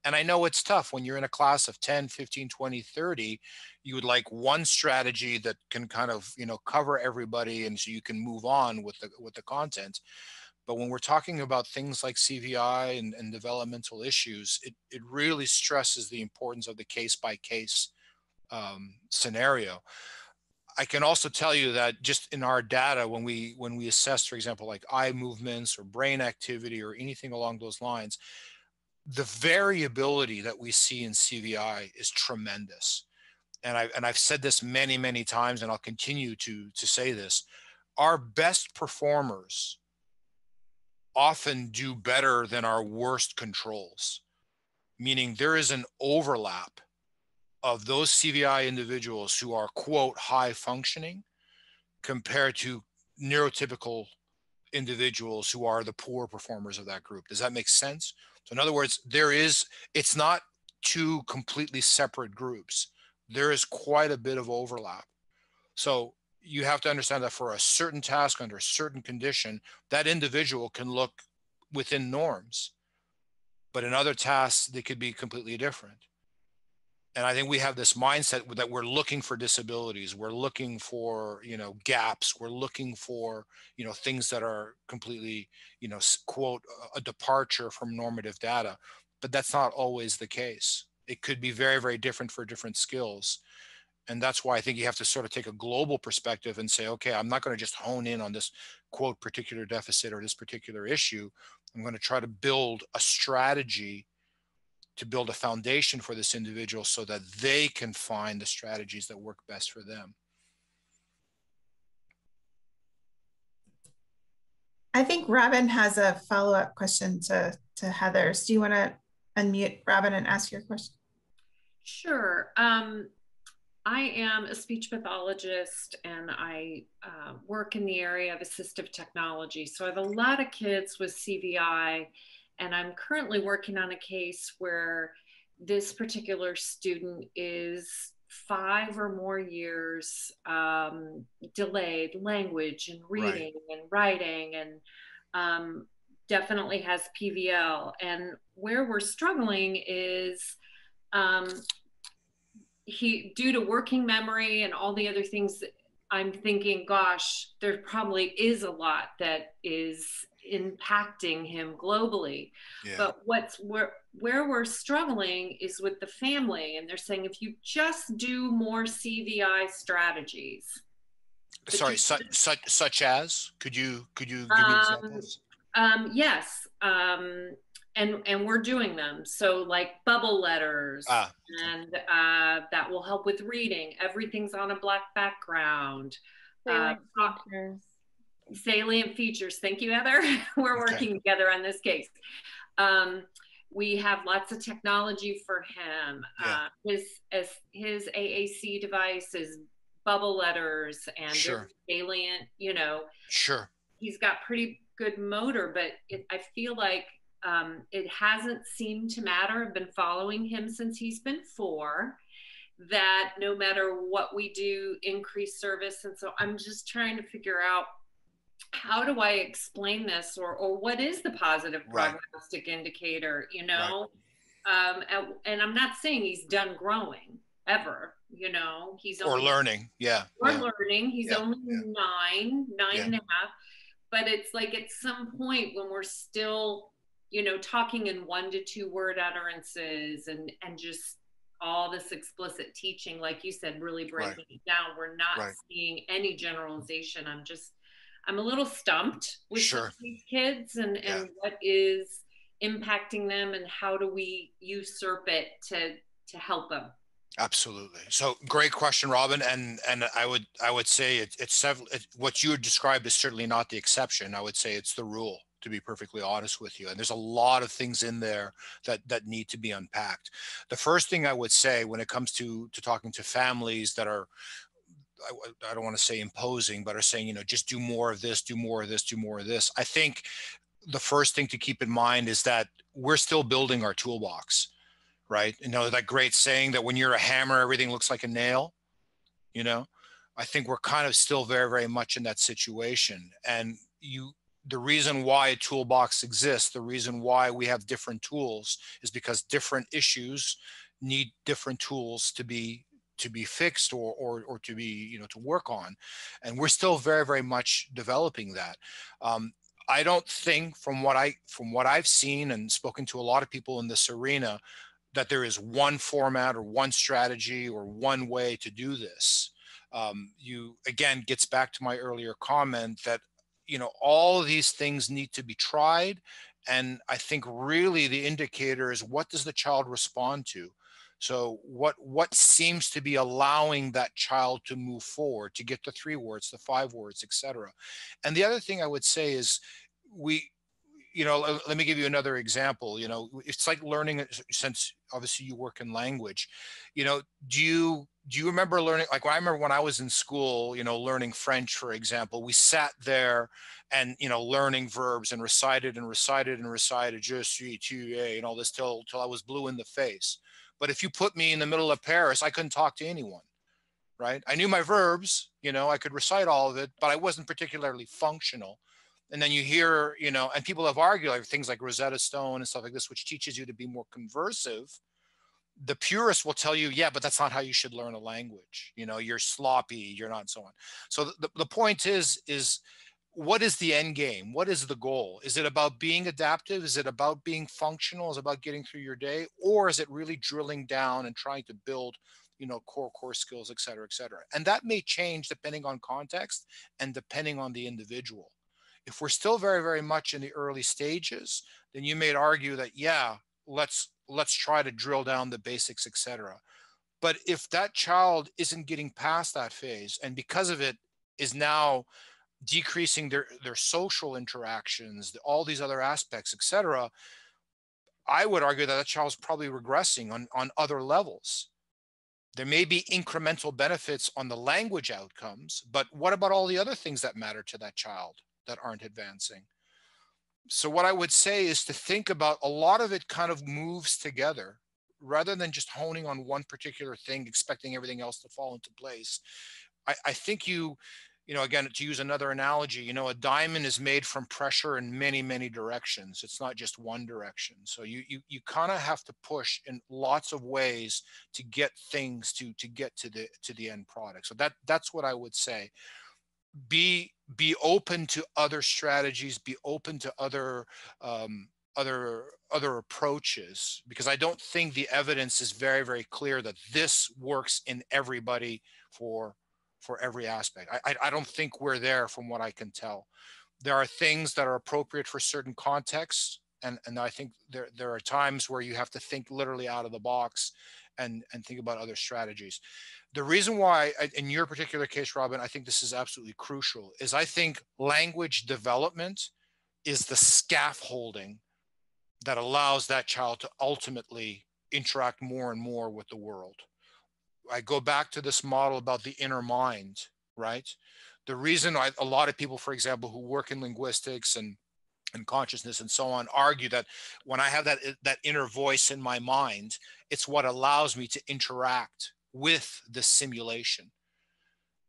And I know it's tough when you're in a class of 10, 15, 20, 30, you would like one strategy that can kind of, cover everybody, and so you can move on with the content. But when we're talking about things like CVI and developmental issues, it really stresses the importance of the case-by-case scenario. I can also tell you that just in our data, when we assess, for example, like eye movements or brain activity or anything along those lines, the variability that we see in CVI is tremendous. And I've said this many, many times, and I'll continue to say this. Our best performers often do better than our worst controls, meaning there is an overlap of those CVI individuals who are, quote, high functioning compared to neurotypical individuals who are the poor performers of that group. Does that make sense? So in other words, it's not two completely separate groups. There is quite a bit of overlap. So you have to understand that for a certain task under a certain condition, that individual can look within norms, but in other tasks, they could be completely different. And I think we have this mindset that we're looking for disabilities. We're looking for, gaps. We're looking for, things that are completely, quote, a departure from normative data. But that's not always the case. It could be very, very different for different skills. And that's why I think you have to sort of take a global perspective and say, okay, I'm not going to just hone in on this, quote, particular deficit or this particular issue. I'm going to try to build a strategy to build a foundation for this individual so that they can find the strategies that work best for them. I think Robin has a follow-up question to Heather's. Do you want to unmute Robin and ask your question? Sure. I am a speech pathologist and I work in the area of assistive technology. So I have a lot of kids with CVI, and I'm currently working on a case where this particular student is 5 or more years delayed language and reading and writing, and definitely has PVL. And where we're struggling is he, due to working memory and all the other things, I'm thinking, gosh, there probably is a lot that is impacting him globally. Yeah. But where we're struggling is with the family, and they're saying if you just do more CVI strategies. Sorry, such as? Could you give me examples? Yes. And we're doing them. So like bubble letters, and that will help with reading. Everything's on a black background. Salient features. Thank you, Heather. We're working together on this case. We have lots of technology for him. His AAC device is bubble letters and salient, he's got pretty good motor, but I feel like it hasn't seemed to matter. I've been following him since he's been 4, that no matter what we do, increase service. And so I'm just trying to figure out, how do I explain this, or what is the positive prognostic indicator, and I'm not saying he's done growing ever, he's only, learning. Learning. He's only 9 and a half, but it's like at some point when we're still, talking in 1 to 2 word utterances and just all this explicit teaching, like you said, really breaking it down. We're not seeing any generalization. I'm a little stumped with these kids and what is impacting them, and how do we usurp it to help them? Absolutely. So great question, Robin. And I would say what you described is certainly not the exception. I would say it's the rule, to be perfectly honest with you. And there's a lot of things in there that need to be unpacked. The first thing I would say when it comes to talking to families that are, I don't want to say imposing, but are saying, just do more of this, do more of this, do more of this. I think the first thing to keep in mind is that we're still building our toolbox, right? That great saying that when you're a hammer, everything looks like a nail, I think we're kind of still very, very much in that situation. And the reason why a toolbox exists, the reason why we have different tools, is because different issues need different tools to be fixed or to be, to work on. And we're still very, very much developing that. I don't think from what I've seen and spoken to a lot of people in this arena, that there is one format or one strategy or one way to do this. Again, gets back to my earlier comment that, all of these things need to be tried. And I think really the indicator is, what does the child respond to? So what seems to be allowing that child to move forward, to get the 3 words, the 5 words, etc. And the other thing I would say is, let me give you another example. It's like learning, since obviously you work in language, do you remember learning, like I remember when I was in school, learning French, for example, we sat there and, learning verbs and recited, je suis, tu es, and all this till I was blue in the face. But if you put me in the middle of Paris, I couldn't talk to anyone, right? I knew my verbs, I could recite all of it, but I wasn't particularly functional. And then you hear, and people have argued like things like Rosetta Stone and stuff like this, which teaches you to be more conversive. The purists will tell you, yeah, but that's not how you should learn a language. You're sloppy, you're not, and so on. So the point is what is the end game? What is the goal? Is it about being adaptive? Is it about being functional? Is it about getting through your day? Or is it really drilling down and trying to build, core skills, et cetera, et cetera? And that may change depending on context and depending on the individual. If we're still very, very much in the early stages, then you may argue that, yeah, let's try to drill down the basics, et cetera. But if that child isn't getting past that phase, and because of it is now decreasing their social interactions, all these other aspects, etc., I would argue that that child's probably regressing on other levels. There may be incremental benefits on the language outcomes, but what about all the other things that matter to that child that aren't advancing? So what I would say is to think about a lot of it kind of moves together rather than just honing on one particular thing, expecting everything else to fall into place. I think again, to use another analogy, a diamond is made from pressure in many, many directions. It's not just one direction. So you kind of have to push in lots of ways to get things to get to the end product. So that's what I would say. Be open to other strategies, be open to other approaches, because I don't think the evidence is very, very clear that this works in everybody for every aspect. I don't think we're there from what I can tell. There are things that are appropriate for certain contexts, and I think there are times where you have to think literally out of the box and think about other strategies. The reason why, in your particular case, Robin, I think this is absolutely crucial is I think language development is the scaffolding that allows that child to ultimately interact more and more with the world. I go back to this model about the inner mind, right? The reason a lot of people, for example, who work in linguistics and consciousness and so on, argue that when I have that inner voice in my mind, it's what allows me to interact with the simulation.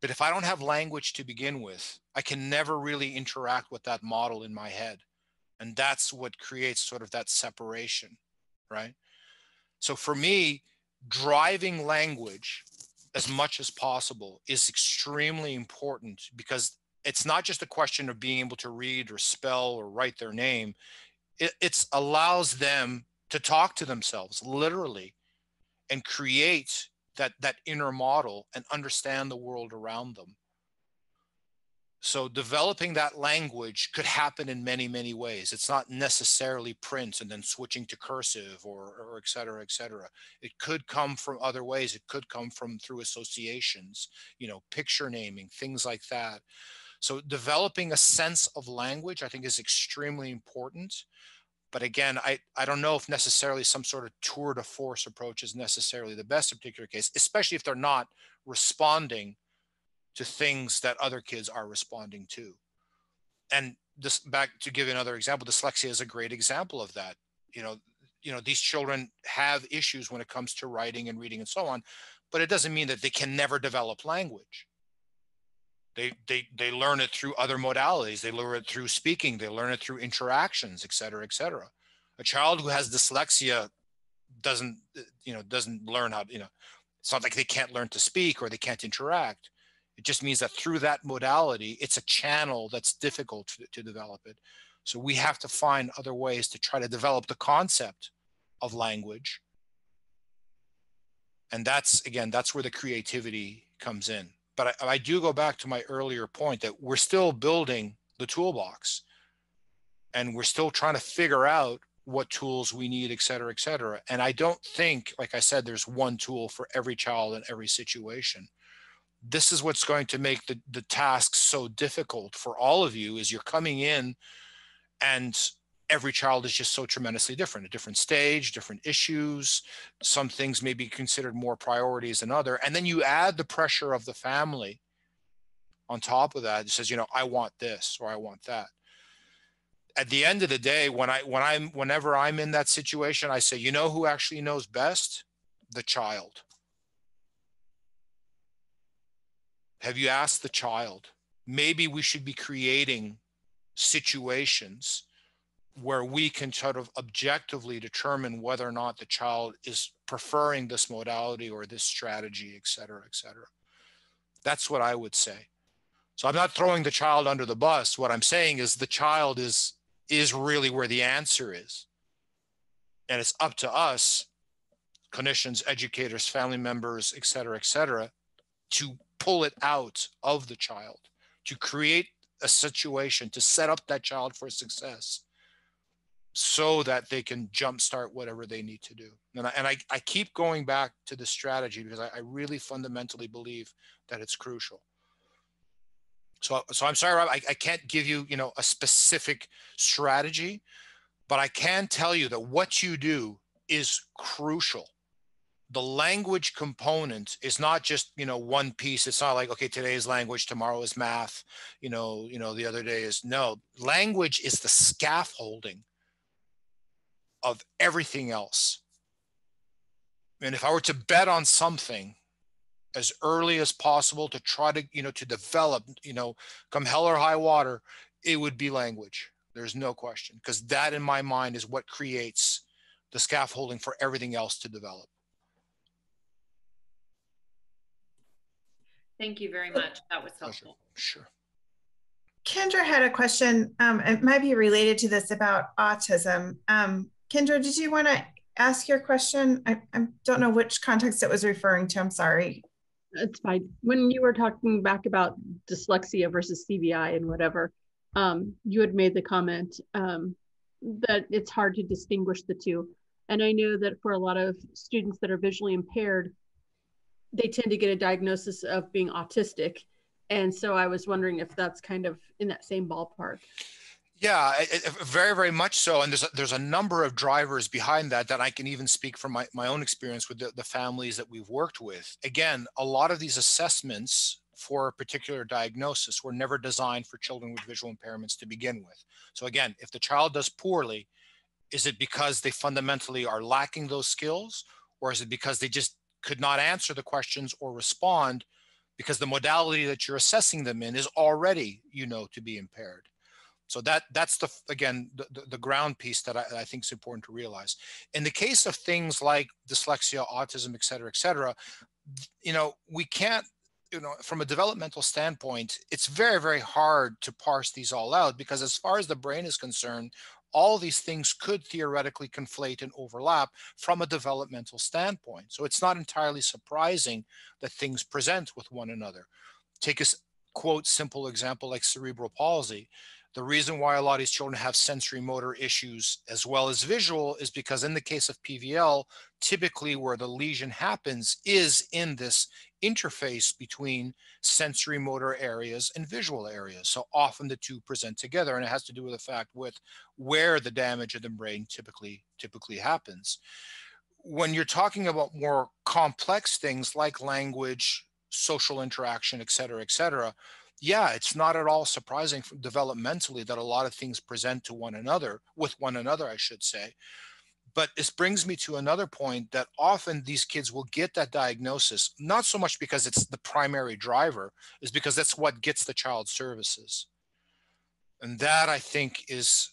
But if I don't have language to begin with, I can never really interact with that model in my head. And that's what creates sort of that separation, right? So for me, driving language as much as possible is extremely important, because it's not just a question of being able to read or spell or write their name. It allows them to talk to themselves literally and create that inner model and understand the world around them. So developing that language could happen in many, many ways. It's not necessarily print and then switching to cursive or et cetera, et cetera. It could come from other ways. It could come through associations, picture naming, things like that. So developing a sense of language, I think, is extremely important. But again, I don't know if necessarily some sort of tour de force approach is necessarily the best in a particular case, especially if they're not responding to things that other kids are responding to. And this, back to give another example, dyslexia is a great example of that. These children have issues when it comes to writing and reading and so on, but it doesn't mean that they can never develop language. They learn it through other modalities. They learn it through speaking. They learn it through interactions, et cetera, et cetera. A child who has dyslexia doesn't learn how to, it's not like they can't learn to speak or they can't interact. It just means that through that modality, it's a channel that's difficult to develop it. So we have to find other ways to try to develop the concept of language. And that's where the creativity comes in. But I do go back to my earlier point that we're still building the toolbox and we're still trying to figure out what tools we need, et cetera, et cetera. And I don't think, like I said, there's one tool for every child in every situation. This is what's going to make the task so difficult for all of you, is you're coming in and every child is just so tremendously different, a different stage, different issues. Some things may be considered more priorities than other. And then you add the pressure of the family on top of that. It says, I want this or I want that. At the end of the day, whenever I'm in that situation, I say, who actually knows best? The child. Have you asked the child? Maybe we should be creating situations where we can sort of objectively determine whether or not the child is preferring this modality or this strategy, et cetera, et cetera. That's what I would say. So I'm not throwing the child under the bus. What I'm saying is the child is really where the answer is. And it's up to us, clinicians, educators, family members, et cetera, to pull it out of the child, to create a situation, to set up that child for success so that they can jumpstart whatever they need to do. And I keep going back to the strategy because I really fundamentally believe that it's crucial. So I'm sorry, Rob, I can't give you, a specific strategy, but I can tell you that what you do is crucial. The language component is not just, one piece. It's not like, okay, today is language, tomorrow is math, the other day is, no, language is the scaffolding of everything else. And if I were to bet on something as early as possible to try to, to develop, come hell or high water, it would be language. There's no question, because that in my mind is what creates the scaffolding for everything else to develop. Thank you very much. That was helpful. Sure. Kendra had a question. It might be related to this about autism. Kendra, did you want to ask your question? I don't know which context it was referring to. I'm sorry. It's fine. When you were talking back about dyslexia versus CVI and whatever, you had made the comment that it's hard to distinguish the two. And I know that for a lot of students that are visually impaired, they tend to get a diagnosis of being autistic. And so I was wondering if that's kind of in that same ballpark. Yeah, very, very much so. And there's a number of drivers behind that I can even speak from my own experience with the families that we've worked with. Again, a lot of these assessments for a particular diagnosis were never designed for children with visual impairments to begin with. So again, if the child does poorly, is it because they fundamentally are lacking those skills, or is it because they just could not answer the questions or respond because the modality that you're assessing them in is already, to be impaired? So that's the ground piece that I think is important to realize. In the case of things like dyslexia, autism, et cetera, we can't, from a developmental standpoint, it's very, very hard to parse these all out, because as far as the brain is concerned, all these things could theoretically conflate and overlap from a developmental standpoint. So it's not entirely surprising that things present with one another. Take a quote simple example like cerebral palsy. The reason why a lot of these children have sensory motor issues as well as visual is because in the case of PVL, typically where the lesion happens is in this interface between sensory motor areas and visual areas. So often the two present together, and it has to do with the fact with where the damage of the brain typically happens. When you're talking about more complex things like language, social interaction, et cetera, yeah, it's not at all surprising developmentally that a lot of things present to one another, I should say. But this brings me to another point, that often these kids will get that diagnosis, not so much because it's the primary driver, is because that's what gets the child services. And that, I think, is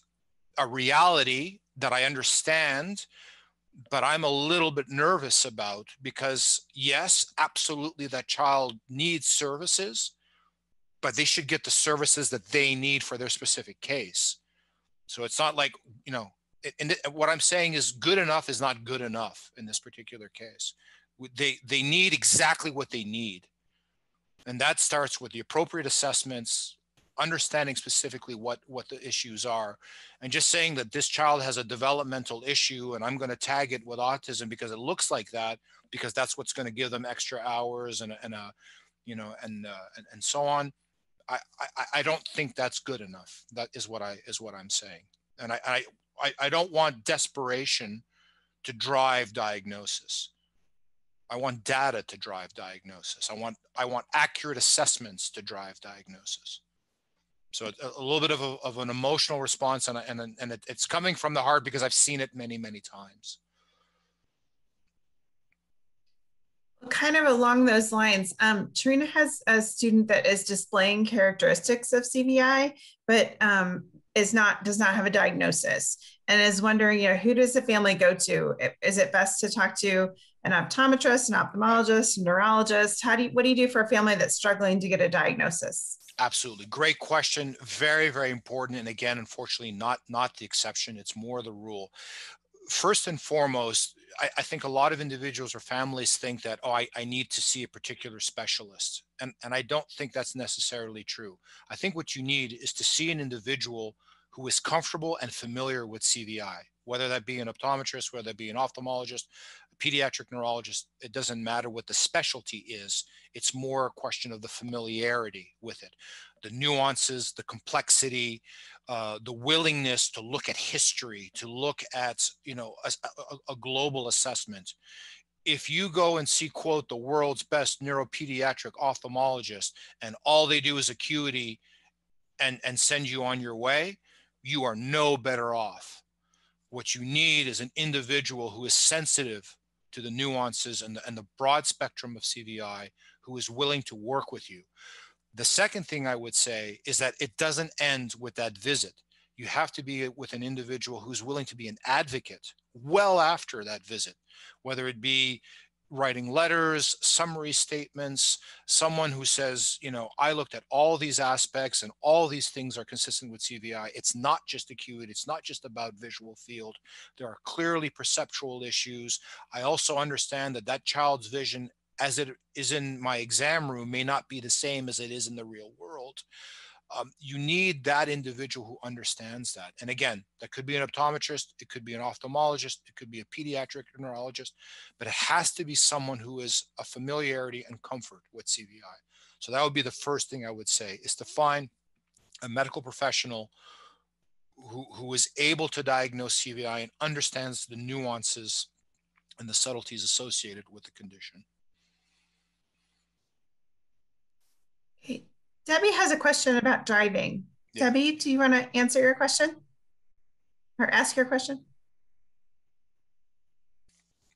a reality that I understand, but I'm a little bit nervous about, because yes, absolutely, that child needs services, but they should get the services that they need for their specific case. So it's not like, and what I'm saying is good enough is not good enough in this particular case. They need exactly what they need. And that starts with the appropriate assessments, understanding specifically what the issues are, and just saying that this child has a developmental issue and I'm going to tag it with autism because it looks like that, because that's what's going to give them extra hours and so on. I don't think that's good enough. That is what I'm saying. And I don't want desperation to drive diagnosis. I want data to drive diagnosis. I want accurate assessments to drive diagnosis. So a little bit of an emotional response, and it's coming from the heart because I've seen it many, many times. Kind of along those lines, Trina has a student that is displaying characteristics of CVI, but does not have a diagnosis, and is wondering, who does the family go to? Is it best to talk to an optometrist, an ophthalmologist, a neurologist? What do you do for a family that's struggling to get a diagnosis? Absolutely. Great question. Very, very important. And again, unfortunately, not the exception. It's more the rule. First and foremost, I think a lot of individuals or families think that, I need to see a particular specialist. And I don't think that's necessarily true. I think what you need is to see an individual who is comfortable and familiar with CVI, whether that be an optometrist, whether that be an ophthalmologist, pediatric neurologist, it doesn't matter what the specialty is. It's more a question of the familiarity with it, the nuances, the complexity, the willingness to look at history, to look at, you know, a global assessment. If you go and see, quote, the world's best neuropediatric ophthalmologist, and all they do is acuity and send you on your way, you are no better off. What you need is an individual who is sensitive to the nuances and the broad spectrum of CVI, who is willing to work with you. The second thing I would say is that it doesn't end with that visit. You have to be with an individual who's willing to be an advocate well after that visit, whether it be writing letters, summary statements, someone who says, you know, I looked at all these aspects and all these things are consistent with CVI. It's not just acuity. It's not just about visual field. There are clearly perceptual issues. I also understand that that child's vision as it is in my exam room may not be the same as it is in the real world. You need that individual who understands that. And again, that could be an optometrist, it could be an ophthalmologist, it could be a pediatric neurologist, but it has to be someone who is a familiarity and comfort with CVI. So that would be the first thing I would say, is to find a medical professional who is able to diagnose CVI and understands the nuances and the subtleties associated with the condition. Okay. Debbie has a question about driving. Yeah. Debbie, do you want to answer your question or ask your question?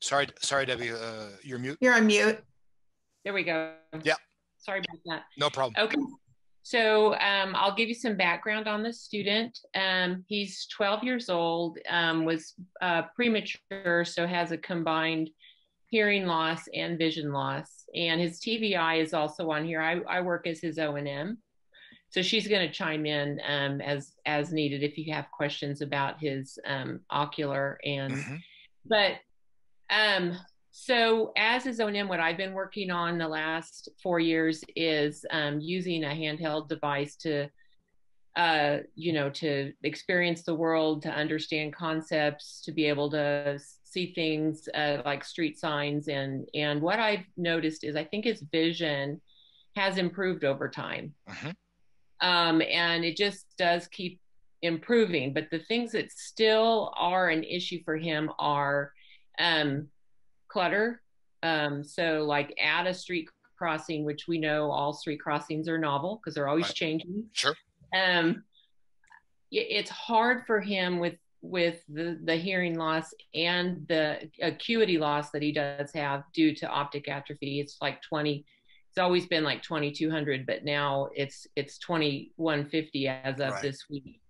Sorry, Debbie, you're mute. You're on mute. There we go. Yeah. Sorry about that. No problem. Okay. So I'll give you some background on the student. He's 12 years old, was premature, so has a combined hearing loss and vision loss. And his TVI is also on here. I work as his O&M. So she's going to chime in as needed if you have questions about his ocular. And so as his O&M, what I've been working on the last 4 years is using a handheld device to to experience the world, to understand concepts, to be able to see things like street signs. And what I've noticed is I think his vision has improved over time. And it just does keep improving. But the things that still are an issue for him are clutter. So like at a street crossing, which we know all street crossings are novel because they're always changing. Sure. It's hard for him with the hearing loss and the acuity loss that he does have due to optic atrophy. It's like 20. It's always been like 2200, but now it's 2150 as of this week.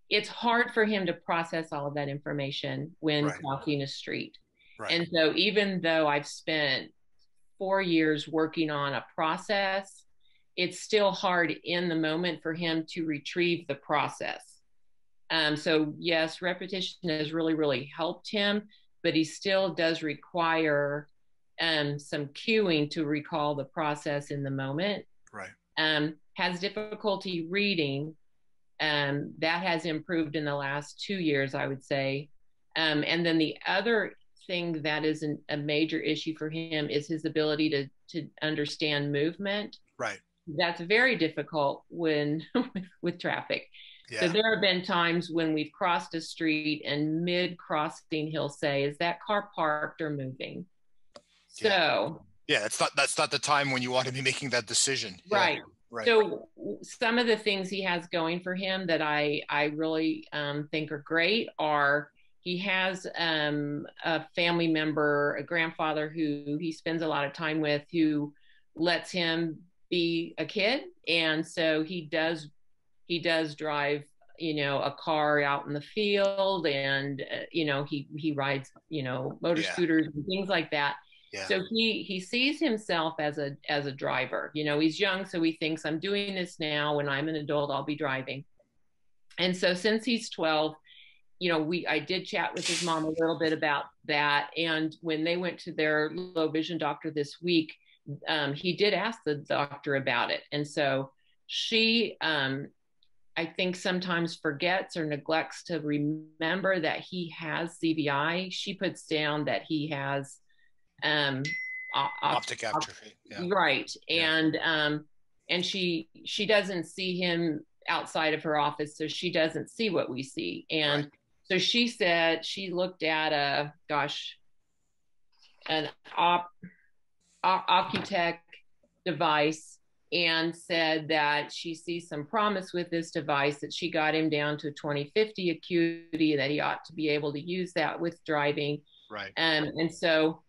It's hard for him to process all of that information when crossing a street. And so even though I've spent 4 years working on a process, it's still hard in the moment for him to retrieve the process. So yes, repetition has really, really helped him, but he still does require some cueing to recall the process in the moment. Has difficulty reading. That has improved in the last 2 years, I would say. And then the other thing that is a major issue for him is his ability to understand movement. That's very difficult when with traffic. So there have been times when we've crossed a street and mid-crossing he'll say, is that car parked or moving? So that's not the time when you want to be making that decision. So some of the things he has going for him that I really think are great are he has a family member, a grandfather who he spends a lot of time with, who lets him be a kid. And so he does drive, a car out in the field, and, he rides, motor scooters and things like that. So he sees himself as a driver. He's young, so he thinks, I'm doing this now. When I'm an adult, I'll be driving. And so since he's 12, I did chat with his mom a little bit about that. And when they went to their low vision doctor this week, he did ask the doctor about it. And so she I think sometimes forgets or neglects to remember that he has CVI. She puts down that he has optic atrophy. Yeah. Right. And she doesn't see him outside of her office, so she doesn't see what we see. And so she said she looked at an Ocutech device and said that she sees some promise with this device, that she got him down to 20/50 acuity, that he ought to be able to use that with driving. Right. And so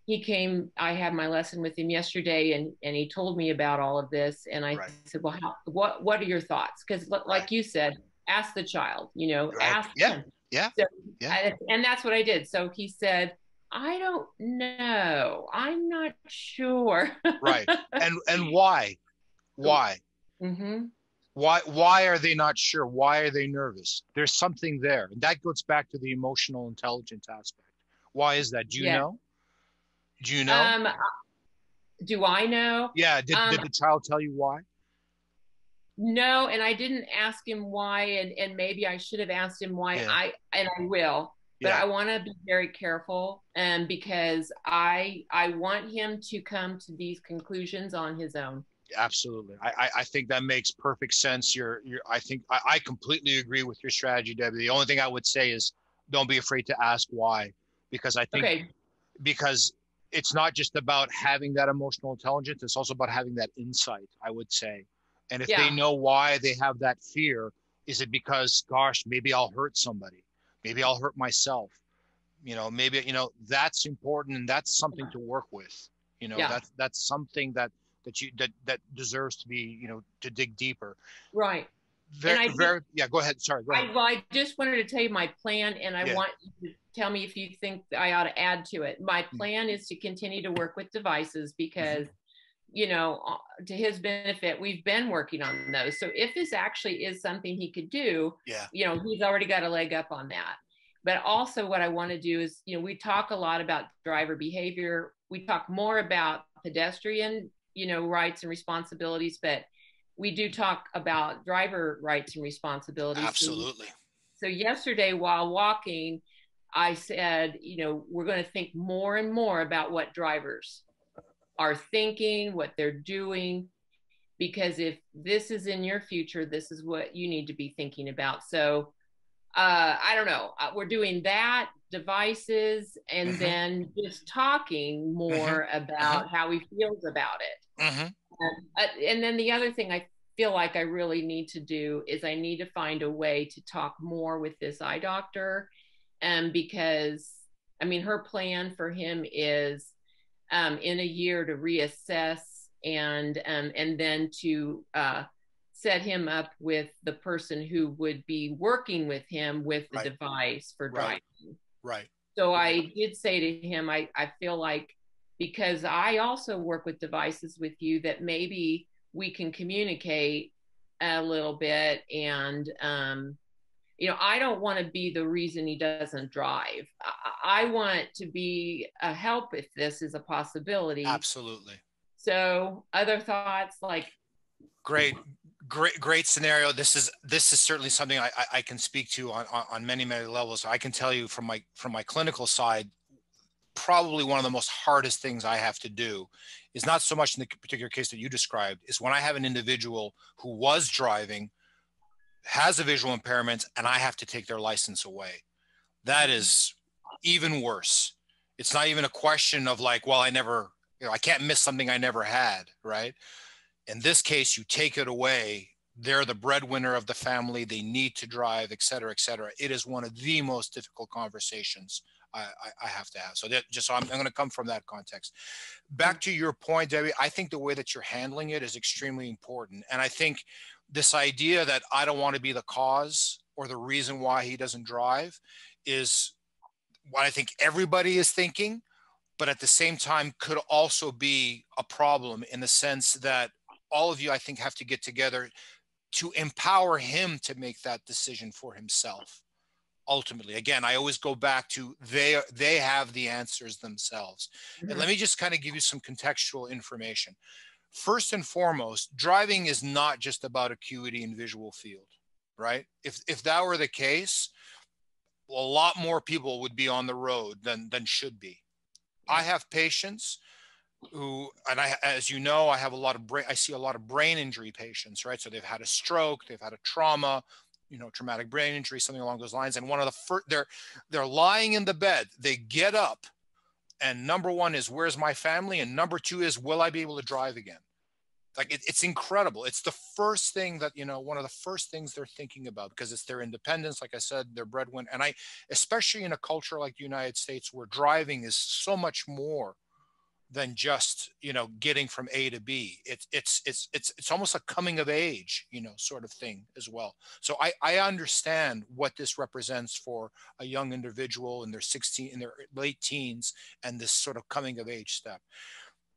he came, I had my lesson with him yesterday, and he told me about all of this. And I said, well, what are your thoughts? Because like you said, ask the child, ask him. So, and that's what I did. So he said, I don't know. I'm not sure. Right. And why? Mm-hmm. Why are they not sure? Why are they nervous? There's something there. And that goes back to the emotional intelligence aspect. Why is that? Do you know? Do you know? Do I know? Yeah. Did the child tell you why? No, and I didn't ask him why, and maybe I should have asked him why. I will. But I want to be very careful, because I want him to come to these conclusions on his own. Absolutely. I think that makes perfect sense. I completely agree with your strategy, Debbie. The only thing I would say is don't be afraid to ask why, because I think because it's not just about having that emotional intelligence, it's also about having that insight, I would say. And if they know why they have that fear, is it because, gosh, maybe I'll hurt somebody? Maybe I'll hurt myself. Maybe, that's important, and that's something to work with. That's something that deserves to be, to dig deeper. Right. Go ahead. Sorry. Go ahead. I just wanted to tell you my plan, and I want you to tell me if you think I ought to add to it. My plan is to continue to work with devices because, to his benefit, we've been working on those. So if this actually is something he could do, he's already got a leg up on that. But also what I want to do is, we talk a lot about driver behavior. We talk more about pedestrian, rights and responsibilities, but we do talk about driver rights and responsibilities. Absolutely. So yesterday while walking, I said, we're going to think more and more about what drivers are thinking, what they're doing, because if this is in your future, this is what you need to be thinking about. So I don't know. We're doing that, devices, and then just talking more about how he feels about it. And then the other thing I feel like I really need to do is I need to find a way to talk more with this eye doctor. Because, her plan for him is in a year to reassess and then to set him up with the person who would be working with him with the device for driving. Right. So I did say to him, I feel like, because I also work with devices with you, that maybe we can communicate a little bit. And, I don't want to be the reason he doesn't drive. I want to be a help if this is a possibility. Absolutely. So other thoughts like. Great scenario. This is certainly something I can speak to on many levels. I can tell you from my clinical side, probably one of the most hardest things I have to do is not so much in the particular case that you described, is when I have an individual who was driving, has a visual impairment, and I have to take their license away. That is even worse. It's not even a question of like, well, I can't miss something I never had, right? In this case, you take it away. They're the breadwinner of the family. They need to drive, et cetera, et cetera. It is one of the most difficult conversations I have to have. So I'm going to come from that context. Back to your point, Debbie, I think the way that you're handling it is extremely important. And I think this idea that I don't want to be the cause or the reason why he doesn't drive is what I think everybody is thinking, but at the same time could also be a problem in the sense that all of you, I think, have to get together to empower him to make that decision for himself. Ultimately, again, I always go back to they have the answers themselves. And let me just kind of give you some contextual information. first and foremost, driving is not just about acuity and visual field, right? If that were the case, a lot more people would be on the road than should be. I have patients who, and as you know, I see a lot of brain injury patients, right? So they've had a stroke, they've had a trauma, traumatic brain injury, something along those lines. And one of the first, they're lying in the bed, they get up, and number one is, where's my family? And number two is, will I be able to drive again? Like it's incredible. It's the first thing that, one of the first things they're thinking about, because it's their independence. Like I said, their breadwinner. And especially in a culture like the United States, where driving is so much more than just, getting from A to B. It's almost a coming of age, sort of thing as well. So I understand what this represents for a young individual in their late teens, and this sort of coming of age step.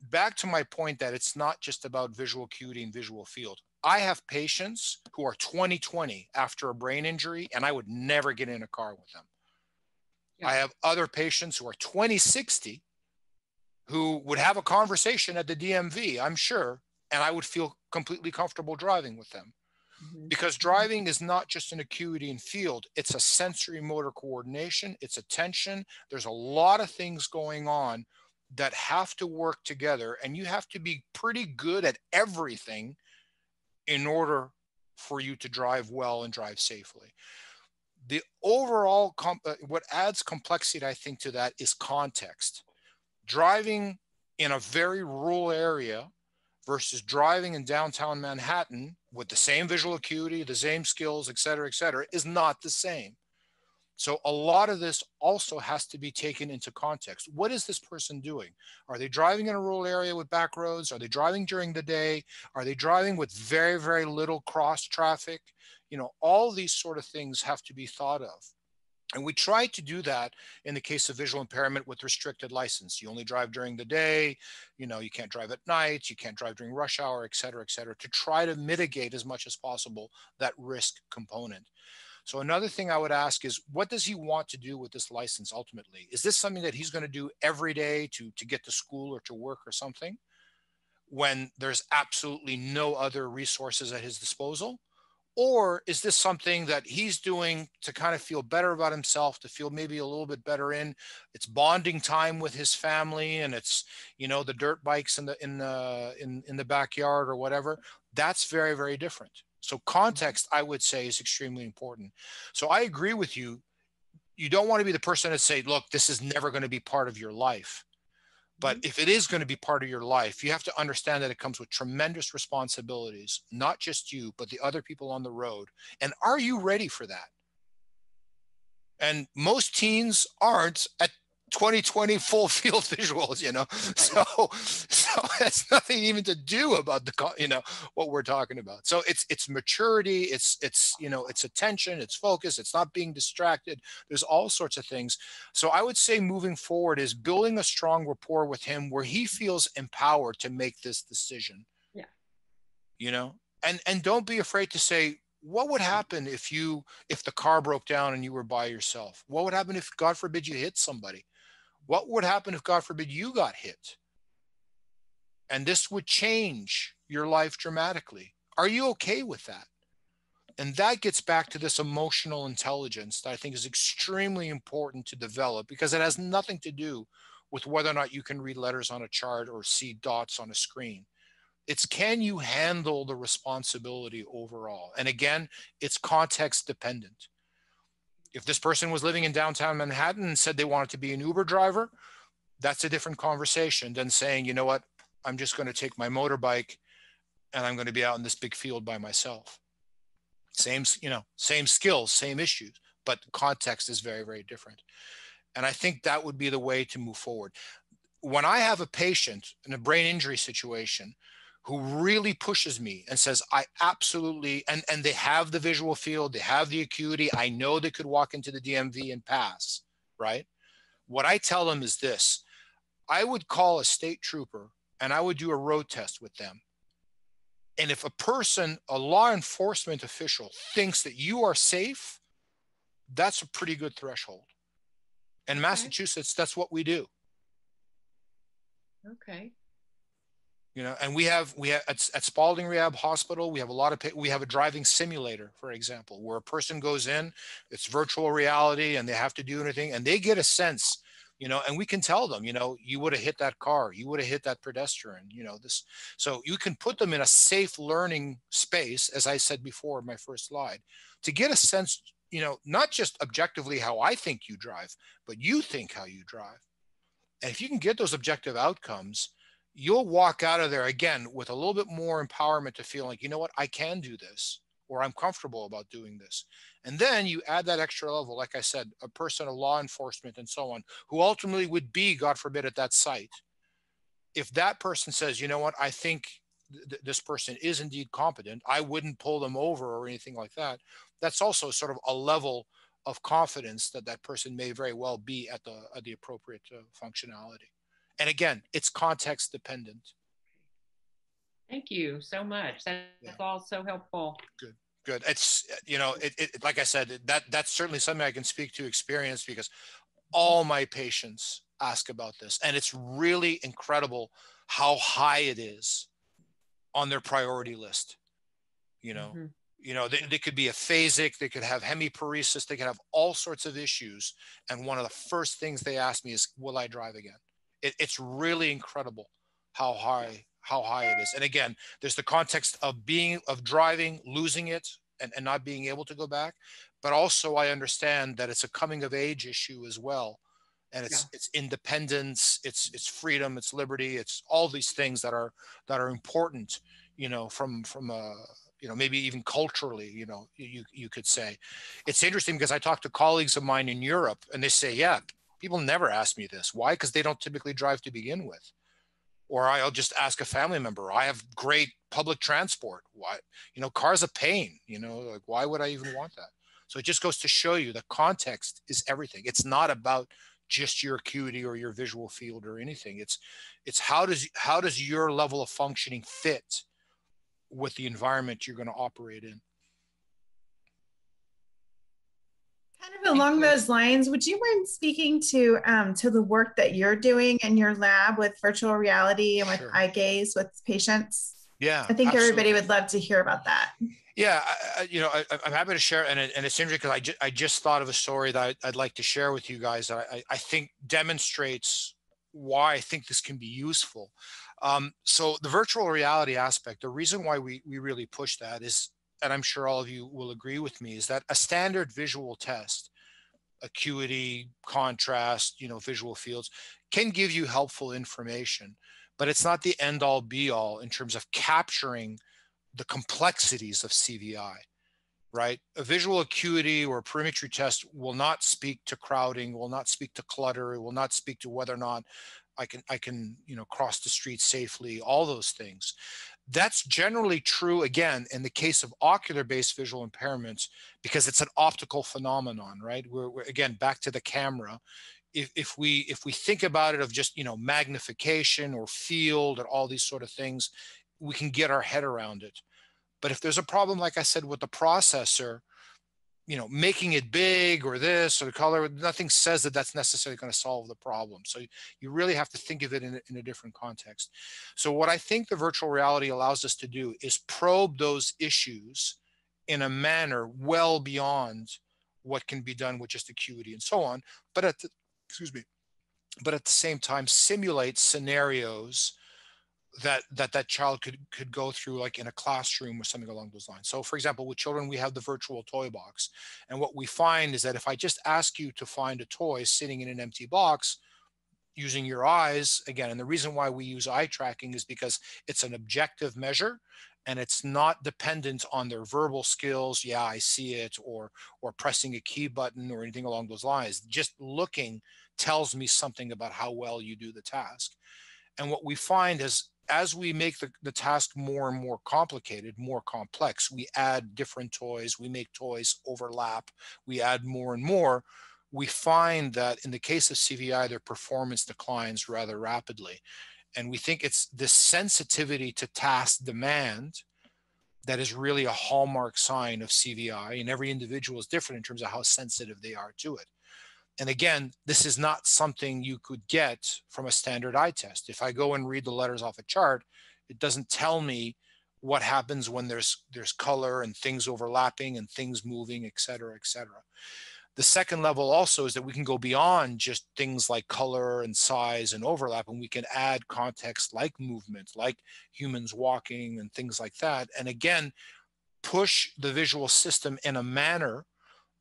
Back to my point that it's not just about visual acuity and visual field. I have patients who are 20/20 after a brain injury, and I would never get in a car with them. Yeah. I have other patients who are 20/60 who would have a conversation at the DMV, I'm sure, and I would feel completely comfortable driving with them. Mm-hmm. Because driving is not just an acuity and field, it's a sensory motor coordination, it's attention. There's a lot of things going on that have to work together, and you have to be pretty good at everything in order for you to drive well and drive safely. The overall, what adds complexity, I think, to that is context. Driving in a very rural area versus driving in downtown Manhattan with the same visual acuity, the same skills, et cetera, is not the same. So a lot of this also has to be taken into context. What is this person doing? Are they driving in a rural area with back roads? Are they driving during the day? Are they driving with very, very little cross traffic? All these sort of things have to be thought of. And we try to do that in the case of visual impairment with restricted license. You only drive during the day, you can't drive at night, you can't drive during rush hour, et cetera, to try to mitigate as much as possible that risk component. So another thing I would ask is, what does he want to do with this license ultimately? Is this something that he's going to do every day to get to school or to work or something, when there's absolutely no other resources at his disposal? Or is this something that he's doing to kind of feel better about himself, to feel maybe a little bit better it's bonding time with his family, and it's, the dirt bikes in the backyard or whatever? That's very, very different. So context, I would say, is extremely important. So I agree with you. You don't want to be the person that say, look, this is never going to be part of your life. But if it is going to be part of your life, you have to understand that it comes with tremendous responsibilities, not just you, but the other people on the road. And are you ready for that? And most teens aren't at 20/20 full field visuals, so that's nothing even to do about what we're talking about. So it's maturity, it's attention, it's focus, it's not being distracted. There's all sorts of things. So I would say moving forward is building a strong rapport with him where he feels empowered to make this decision. Yeah. And don't be afraid to say, what would happen if the car broke down and you were by yourself? What would happen if, God forbid, you hit somebody? What would happen if, God forbid, you got hit? And this would change your life dramatically. Are you okay with that? And that gets back to this emotional intelligence that I think is extremely important to develop, because it has nothing to do with whether or not you can read letters on a chart or see dots on a screen. It's, can you handle the responsibility overall? And again, it's context dependent. If this person was living in downtown Manhattan and said they wanted to be an Uber driver, that's a different conversation than saying, you know what, I'm just going to take my motorbike and I'm going to be out in this big field by myself. Same skills, same issues, but context is very, very different. And I think that would be the way to move forward. When I have a patient in a brain injury situation who really pushes me and says, I absolutely, and they have the visual field, they have the acuity, I know they could walk into the DMV and pass, right? What I tell them is this: I would call a state trooper and I would do a road test with them. And if a law enforcement official thinks that you are safe, that's a pretty good threshold. In Massachusetts, that's what we do. Okay. And we have at Spalding Rehab Hospital, we have we have a driving simulator, for example, where a person goes in, it's virtual reality, and they have to do anything, and they get a sense, and we can tell them, you would have hit that car, you would have hit that pedestrian, this. So you can put them in a safe learning space, as I said before in my first slide, to get a sense, not just objectively how I think you drive, but you think how you drive. And if you can get those objective outcomes, you'll walk out of there again with a little bit more empowerment to feel like, you know what, I can do this, or I'm comfortable about doing this. And then you add that extra level, like I said, a person of law enforcement and so on, who ultimately would be, God forbid, at that site. If that person says, you know what, I think this person is indeed competent, I wouldn't pull them over or anything like that. That's also sort of a level of confidence that that person may very well be at the appropriate functionality. And again, it's context dependent. Thank you so much. That's all so helpful. Good. It's, like I said, that's certainly something I can speak to experience, because all my patients ask about this, and it's really incredible how high it is on their priority list. They could be aphasic, they could have hemiparesis, they could have all sorts of issues. And one of the first things they ask me is, will I drive again? It's really incredible how high it is. And again, there's the context of driving, losing it, and not being able to go back. But also I understand that it's a coming of age issue as well. And it's independence, it's freedom, it's liberty, it's all these things that are important, from maybe even culturally, you could say. It's interesting because I talk to colleagues of mine in Europe, and they say, yeah, people never ask me this. Why? Because they don't typically drive to begin with. Or I'll just ask a family member, I have great public transport. Why? Car's a pain, like, why would I even want that? So it just goes to show you that context is everything. It's not about just your acuity or your visual field or anything. It's how does your level of functioning fit with the environment you're going to operate in. Kind of along those lines, would you mind speaking to the work that you're doing in your lab with virtual reality and with eye gaze with patients? Yeah, I think absolutely. Everybody would love to hear about that. Yeah, I'm happy to share, and it's interesting because I just thought of a story that I'd like to share with you guys that I think demonstrates why I think this can be useful. So the virtual reality aspect, the reason why we really push that is, and I'm sure all of you will agree with me, is that a standard visual test, acuity, contrast, visual fields, can give you helpful information, but it's not the end all be all in terms of capturing the complexities of CVI, right? A visual acuity or a perimetry test will not speak to crowding, will not speak to clutter, it will not speak to whether or not I can cross the street safely, all those things. That's generally true, again, in the case of ocular-based visual impairments, because it's an optical phenomenon, right? We're again, back to the camera. If we think about it of just, magnification or field and all these sort of things, we can get our head around it. But if there's a problem, like I said, with the processor, making it big or this or the color, nothing says that that's necessarily going to solve the problem. So you really have to think of it in a different context. So what I think the virtual reality allows us to do is probe those issues in a manner well beyond what can be done with just acuity and so on. But at the same time, simulate scenarios that child could go through, like in a classroom or something along those lines. So for example, with children, we have the virtual toy box. And what we find is that if I just ask you to find a toy sitting in an empty box using your eyes, again, and the reason why we use eye tracking is because it's an objective measure and it's not dependent on their verbal skills. Yeah, I see it, or pressing a key button or anything along those lines. Just looking tells me something about how well you do the task. And what we find is, as we make the task more and more complicated, more complex, we add different toys, we make toys overlap, we add more and more, we find that in the case of CVI, their performance declines rather rapidly. And we think it's this sensitivity to task demand that is really a hallmark sign of CVI, and every individual is different in terms of how sensitive they are to it. And again, this is not something you could get from a standard eye test. If I go and read the letters off a chart, It doesn't tell me what happens when there's color and things overlapping and things moving, et cetera, et cetera. The second level also is that we can go beyond just things like color and size and overlap, and we can add context like movement, like humans walking and things like that. And again, push the visual system in a manner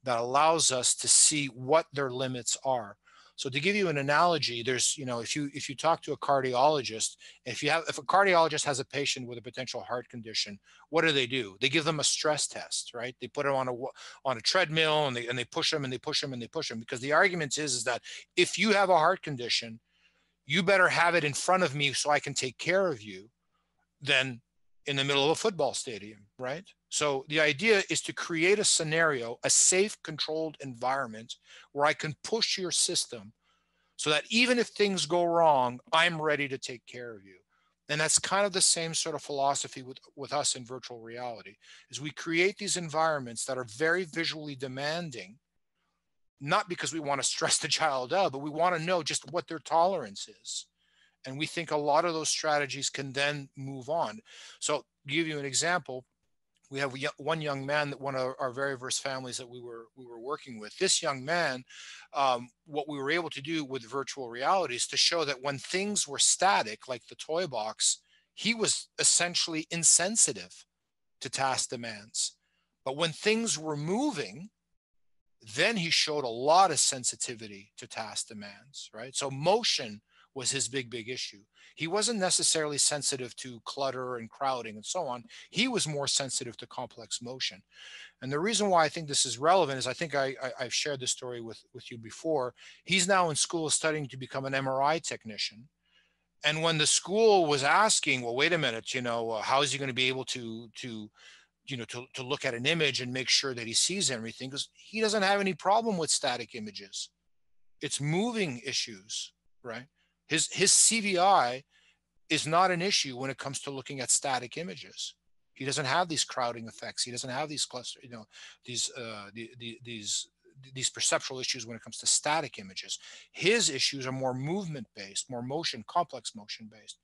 that allows us to see what their limits are. So to give you an analogy, there's, if you talk to a cardiologist, if a cardiologist has a patient with a potential heart condition, what do? They give them a stress test, right? They put them on a treadmill and they push them and they push them and they push them, because the argument is that if you have a heart condition, you better have it in front of me so I can take care of you, than in the middle of a football stadium, right? So the idea is to create a scenario, a safe, controlled environment where I can push your system so that even if things go wrong, I'm ready to take care of you. And that's kind of the same sort of philosophy with us in virtual reality, is we create these environments that are very visually demanding, not because we want to stress the child out, but we want to know just what their tolerance is. And we think a lot of those strategies can then move on. So to give you an example, we have one young man, that one of our very diverse families that we were working with. This young man, what we were able to do with virtual reality is to show that when things were static, like the toy box, he was essentially insensitive to task demands. But when things were moving, then he showed a lot of sensitivity to task demands, right? So motion was his big issue. He wasn't necessarily sensitive to clutter and crowding and so on. He was more sensitive to complex motion. And the reason why I think this is relevant is, I think I've shared this story with you before. He's now in school studying to become an MRI technician. And when the school was asking, well, wait a minute, how is he going to be able to look at an image and make sure that he sees everything? Because he doesn't have any problem with static images. It's moving issues, right? His CVI is not an issue when it comes to looking at static images. He doesn't have these crowding effects. He doesn't have these cluster, these perceptual issues when it comes to static images. His issues are more movement-based, more motion, complex motion-based.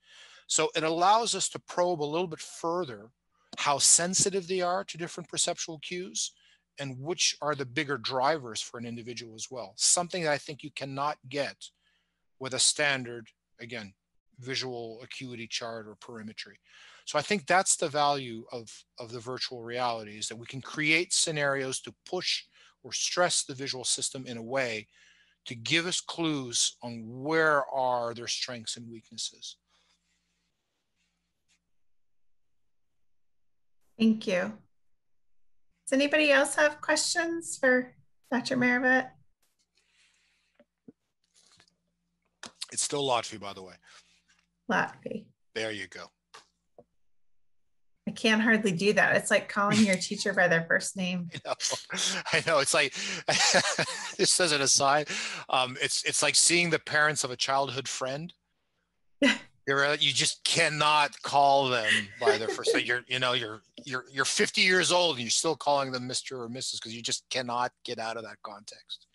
So it allows us to probe a little bit further how sensitive they are to different perceptual cues, and which are the bigger drivers for an individual as well. Something that I think you cannot get with a standard, again, visual acuity chart or perimetry. So I think that's the value of the virtual reality, is that we can create scenarios to push or stress the visual system in a way to give us clues on where are their strengths and weaknesses. Thank you. Does anybody else have questions for Dr. Merabet? It's still Lotfi, by the way. Lotfi. There you go. I can't hardly do that. It's like calling your teacher by their first name. I know. It's like, just as an aside, it's like seeing the parents of a childhood friend. You just cannot call them by their first name. You're 50 years old and you're still calling them Mr. or Mrs. because you just cannot get out of that context.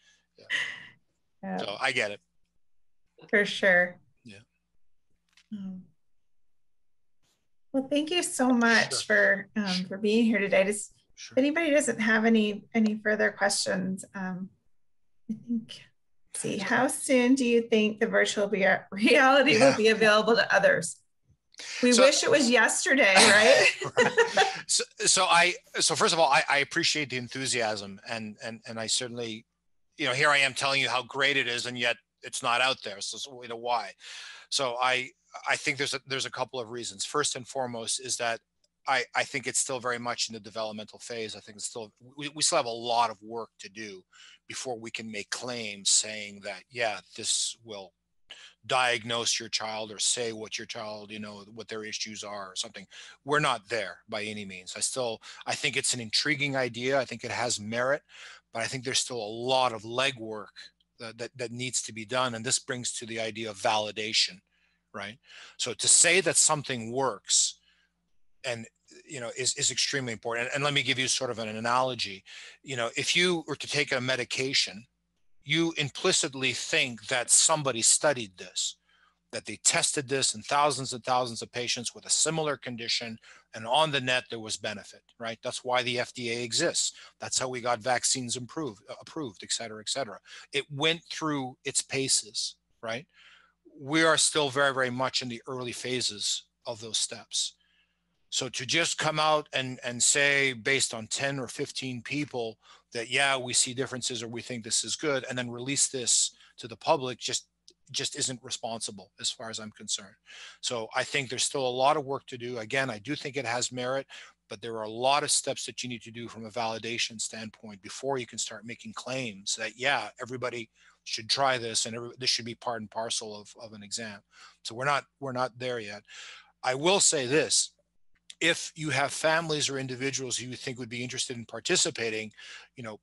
Yeah. So I get it. For sure. Yeah. Well, thank you so much for being here today. If anybody doesn't have any further questions, I think. See, how soon do you think the virtual reality will be available to others? We wish it was yesterday, right? So first of all, I appreciate the enthusiasm, and I certainly, here I am telling you how great it is, and yet it's not out there. So why? So I think there's a couple of reasons. First and foremost is that I think it's still very much in the developmental phase. I think it's still, we still have a lot of work to do before we can make claims saying that, yeah, this will diagnose your child or say what your child, what their issues are or something. We're not there by any means. I think it's an intriguing idea. I think it has merit, but I think there's still a lot of legwork that needs to be done. And this brings to the idea of validation, right? So to say that something works and is extremely important. And let me give you sort of an analogy. If you were to take a medication, you implicitly think that somebody studied this. that they tested this in thousands and thousands of patients with a similar condition, and on the net there was benefit, right? That's why the FDA exists. That's how we got vaccines approved, et cetera, et cetera. It went through its paces, right? We are still very, very much in the early phases of those steps. So to just come out and say, based on 10 or 15 people, that, yeah, we see differences or we think this is good, and then release this to the public just isn't responsible as far as I'm concerned. So I think there's still a lot of work to do. Again, I do think it has merit, but there are a lot of steps that you need to do from a validation standpoint before you can start making claims that, yeah, everybody should try this and this should be part and parcel of an exam. So we're not there yet. I will say this. If you have families or individuals who you think would be interested in participating,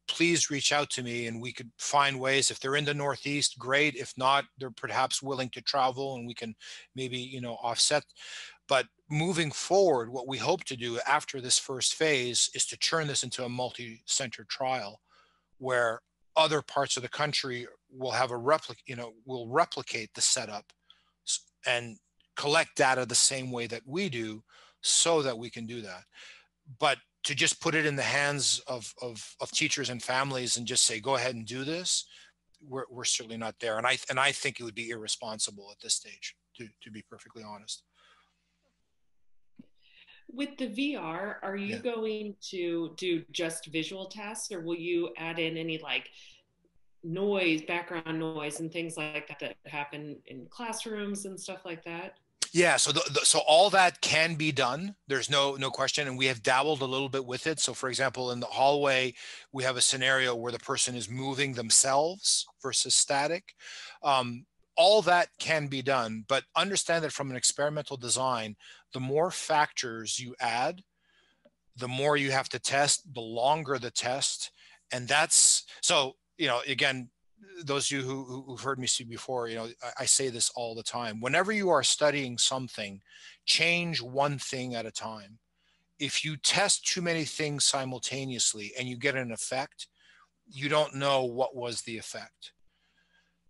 please reach out to me and we could find ways. If they're in the Northeast, great. If not, they're perhaps willing to travel and we can maybe, offset. But moving forward, what we hope to do after this first phase is to turn this into a multi-center trial where other parts of the country will have will replicate the setup and collect data the same way that we do, so that we can do that. But to just put it in the hands of teachers and families and just say, go ahead and do this, we're certainly not there. And I think it would be irresponsible at this stage, to be perfectly honest. With the VR, are you going to do just visual tasks, or will you add in any like noise, background noise and things like that happen in classrooms and stuff like that? Yeah, so so all that can be done. There's no question, and we have dabbled a little bit with it. So, for example, in the hallway, we have a scenario where the person is moving themselves versus static. All that can be done, but understand that from an experimental design, the more factors you add, the more you have to test, the longer the test, and that's so. Again, those of you who've heard me speak before, I say this all the time. Whenever you are studying something, change one thing at a time. If you test too many things simultaneously and you get an effect, you don't know what was the effect.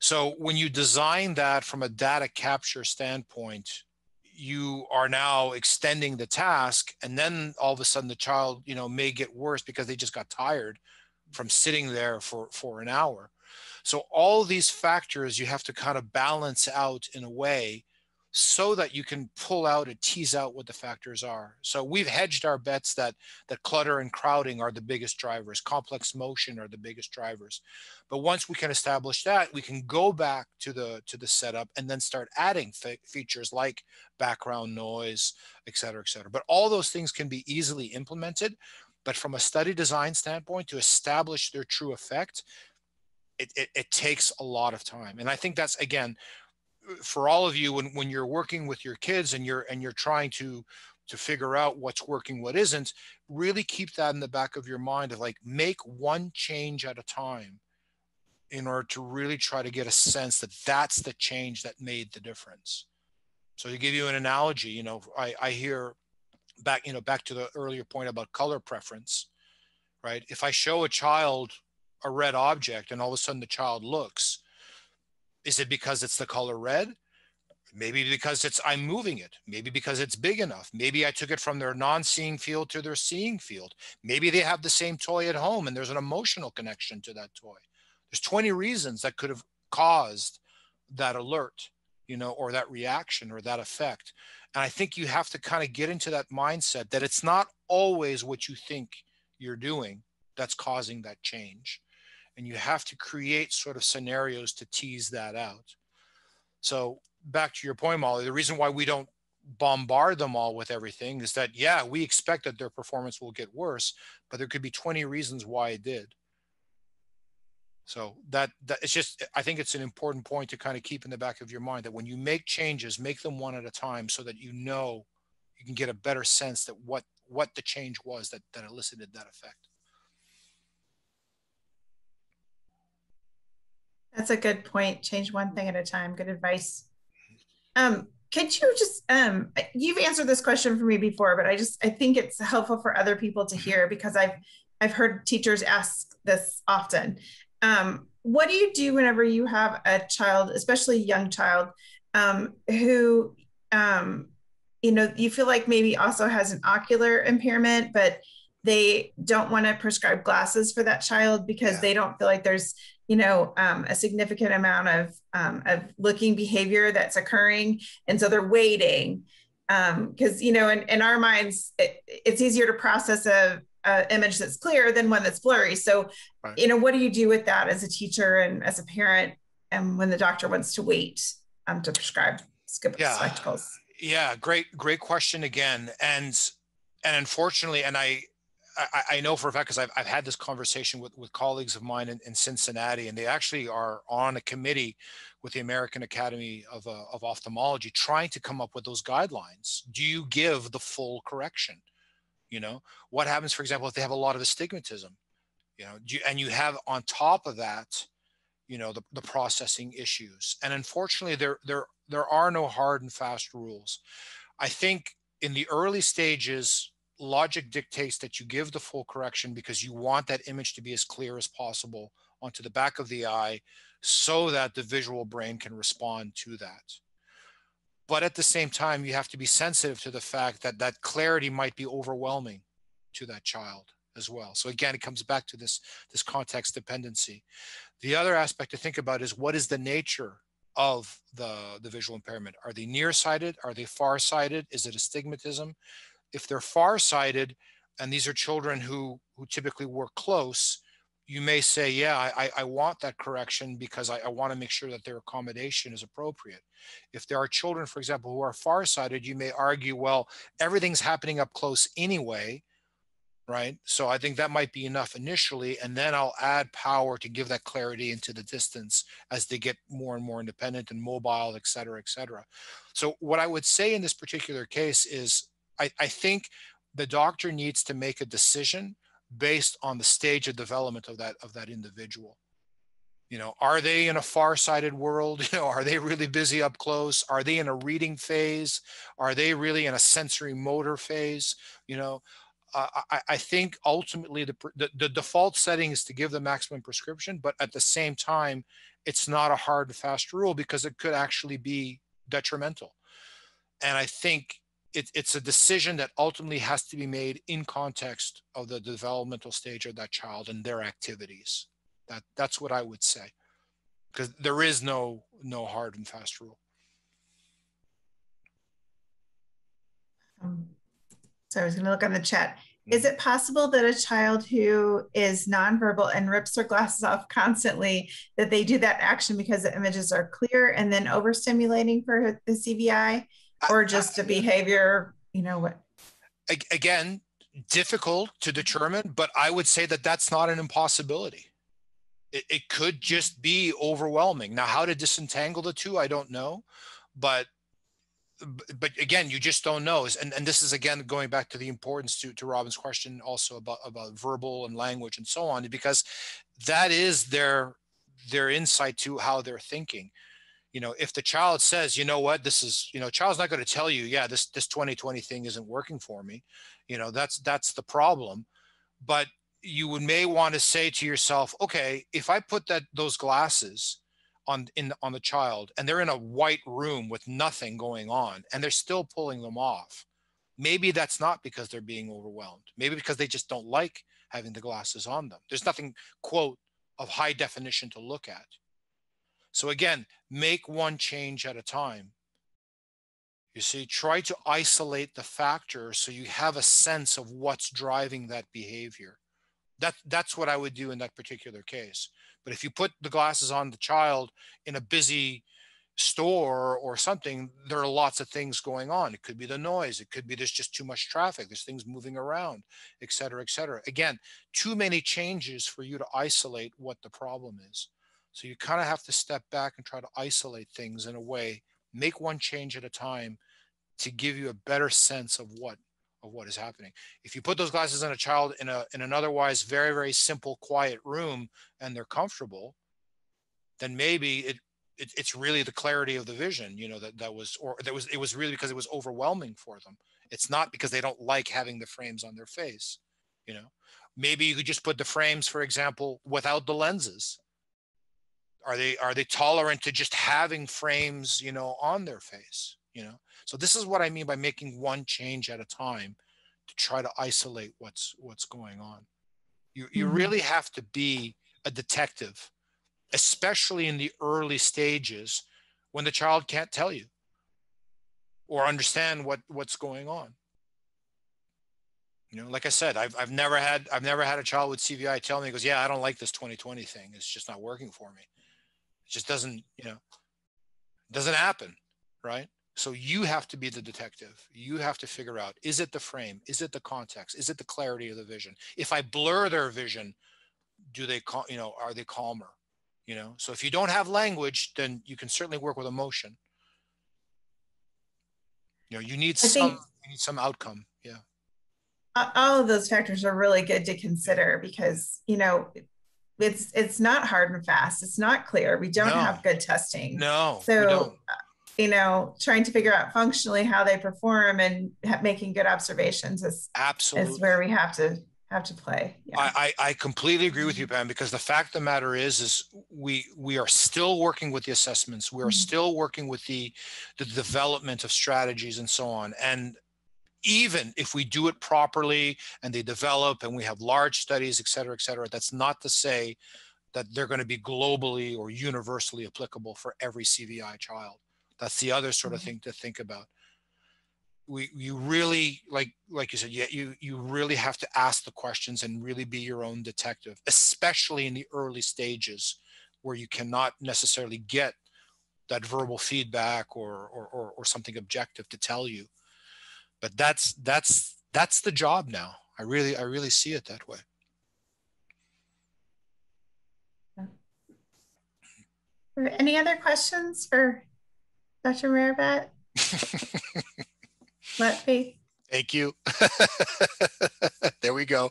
So when you design that from a data capture standpoint, you are now extending the task, and then all of a sudden the child, may get worse because they just got tired from sitting there for an hour. So all these factors you have to kind of balance out in a way so that you can pull out and tease out what the factors are. So we've hedged our bets that clutter and crowding are the biggest drivers, complex motion are the biggest drivers. But once we can establish that, we can go back to the setup and then start adding features like background noise, et cetera, et cetera. But all those things can be easily implemented. But from a study design standpoint, to establish their true effect, it takes a lot of time. And I think that's, again, for all of you, when you're working with your kids and you're trying to figure out what's working, what isn't, really keep that in the back of your mind of like, make one change at a time in order to really try to get a sense that that's the change that made the difference. So to give you an analogy, I hear back to the earlier point about color preference, right? If I show a child a red object and all of a sudden the child looks, is it because it's the color red? Maybe because I'm moving it. Maybe because it's big enough. Maybe I took it from their non-seeing field to their seeing field. Maybe they have the same toy at home and there's an emotional connection to that toy. There's 20 reasons that could have caused that alert, or that reaction or that effect. And I think you have to kind of get into that mindset that it's not always what you think you're doing that's causing that change. And you have to create sort of scenarios to tease that out. So back to your point, Molly, the reason why we don't bombard them all with everything is that, yeah, we expect that their performance will get worse, but there could be 20 reasons why it did. So that it's just, I think it's an important point to kind of keep in the back of your mind that when you make changes, make them one at a time so that you can get a better sense that what the change was that elicited that effect. That's a good point. Change one thing at a time. Good advice. Could you just, you've answered this question for me before, but I think it's helpful for other people to hear because I've heard teachers ask this often. What do you do whenever you have a child, especially a young child, who, you know, you feel like maybe also has an ocular impairment, but they don't want to prescribe glasses for that child because they don't feel like there's, you know, a significant amount of looking behavior that's occurring. And so they're waiting. Because, you know, in our minds, it's easier to process a image that's clear than one that's blurry. So, you know, what do you do with that as a teacher and as a parent, and when the doctor wants to wait to prescribe spectacles? Yeah, great question again. And unfortunately, and I know for a fact, because I've had this conversation with colleagues of mine in Cincinnati, and they actually are on a committee with the American Academy of Ophthalmology trying to come up with those guidelines. Do you give the full correction? You know, what happens, for example, if they have a lot of astigmatism? You know, and you have on top of that, you know, the processing issues. And unfortunately, there are no hard and fast rules. I think in the early stages, logic dictates that you give the full correction because you want that image to be as clear as possible onto the back of the eye so that the visual brain can respond to that. But at the same time, you have to be sensitive to the fact that that clarity might be overwhelming to that child as well. So again, it comes back to this context dependency. The other aspect to think about is what is the nature of the visual impairment? Are they nearsighted? Are they farsighted? Is it astigmatism? If they're farsighted, and these are children who typically work close, you may say, yeah, I want that correction because I want to make sure that their accommodation is appropriate. If there are children, for example, who are farsighted, you may argue, well, everything's happening up close anyway, right? So I think that might be enough initially, and then I'll add power to give that clarity into the distance as they get more and more independent and mobile, et cetera, et cetera. So what I would say in this particular case is I think the doctor needs to make a decision based on the stage of development of that individual. You know, are they in a far-sighted world? You know, are they really busy up close? Are they in a reading phase? Are they really in a sensory motor phase? You know, I think ultimately the default setting is to give the maximum prescription, but at the same time, it's not a hard and fast rule because it could actually be detrimental. And I think it's a decision that ultimately has to be made in context of the developmental stage of that child and their activities. That's what I would say, because there is no hard and fast rule. So I was going to look on the chat. Is it possible that a child who is nonverbal and rips their glasses off constantly, that they do that action because the images are clear and then overstimulating for the CVI, or just a behavior, you know what? Again, difficult to determine, but I would say that that's not an impossibility. It could just be overwhelming. Now, how to disentangle the two, I don't know, but again, you just don't know. And this is, again, going back to the importance to Robin's question also about verbal and language and so on, because that is their insight to how they're thinking. You know, if the child says, you know what, this is, you know, child's not going to tell you, yeah, this 20/20 thing isn't working for me. You know, that's the problem. But you may want to say to yourself, okay, if I put those glasses on the child and they're in a white room with nothing going on and they're still pulling them off, maybe that's not because they're being overwhelmed. Maybe because they just don't like having the glasses on them. There's nothing, quote, of high definition to look at. So again, make one change at a time. You see, try to isolate the factor so you have a sense of what's driving that behavior. That's what I would do in that particular case. But if you put the glasses on the child in a busy store or something, there are lots of things going on. It could be the noise. It could be there's just too much traffic. There's things moving around, et cetera, et cetera. Again, too many changes for you to isolate what the problem is. So you kind of have to step back and try to isolate things in a way, make one change at a time to give you a better sense of what is happening. If you put those glasses on a child in an otherwise very, very simple, quiet room and they're comfortable, then maybe it's really the clarity of the vision, you know, it was really because it was overwhelming for them. It's not because they don't like having the frames on their face, you know. Maybe you could just put the frames, for example, without the lenses. Are they tolerant to just having frames, on their face, So this is what I mean by making one change at a time to try to isolate what's going on. You really have to be a detective, especially in the early stages when the child can't tell you or understand what's going on. Like I said, I've never had a child with CVI tell me, he goes, yeah, I don't like this 20/20 thing. It's just not working for me. It just doesn't happen, right? So you have to be the detective. You have to figure out, is it the frame? Is it the context? Is it the clarity of the vision? If I blur their vision, are they calmer? So if you don't have language, then you can certainly work with emotion. You need some outcome. Yeah. All of those factors are really good to consider because, it's not hard and fast. It's not clear. We don't have good testing. No, so, we don't. Trying to figure out functionally how they perform and making good observations is where we have to play. Yeah. I completely agree with you, Pam, because the fact of the matter is we are still working with the assessments. We are still working with the development of strategies and so on. And even if we do it properly and they develop and we have large studies, et cetera, that's not to say that they're going to be globally or universally applicable for every CVI child. That's the other sort of thing to think about. You really, like you said, you really have to ask the questions and really be your own detective, especially in the early stages where you cannot necessarily get that verbal feedback or something objective to tell you. But that's the job now. I really see it that way. Any other questions for Dr. Merabet? Lotfi? Thank you. There we go.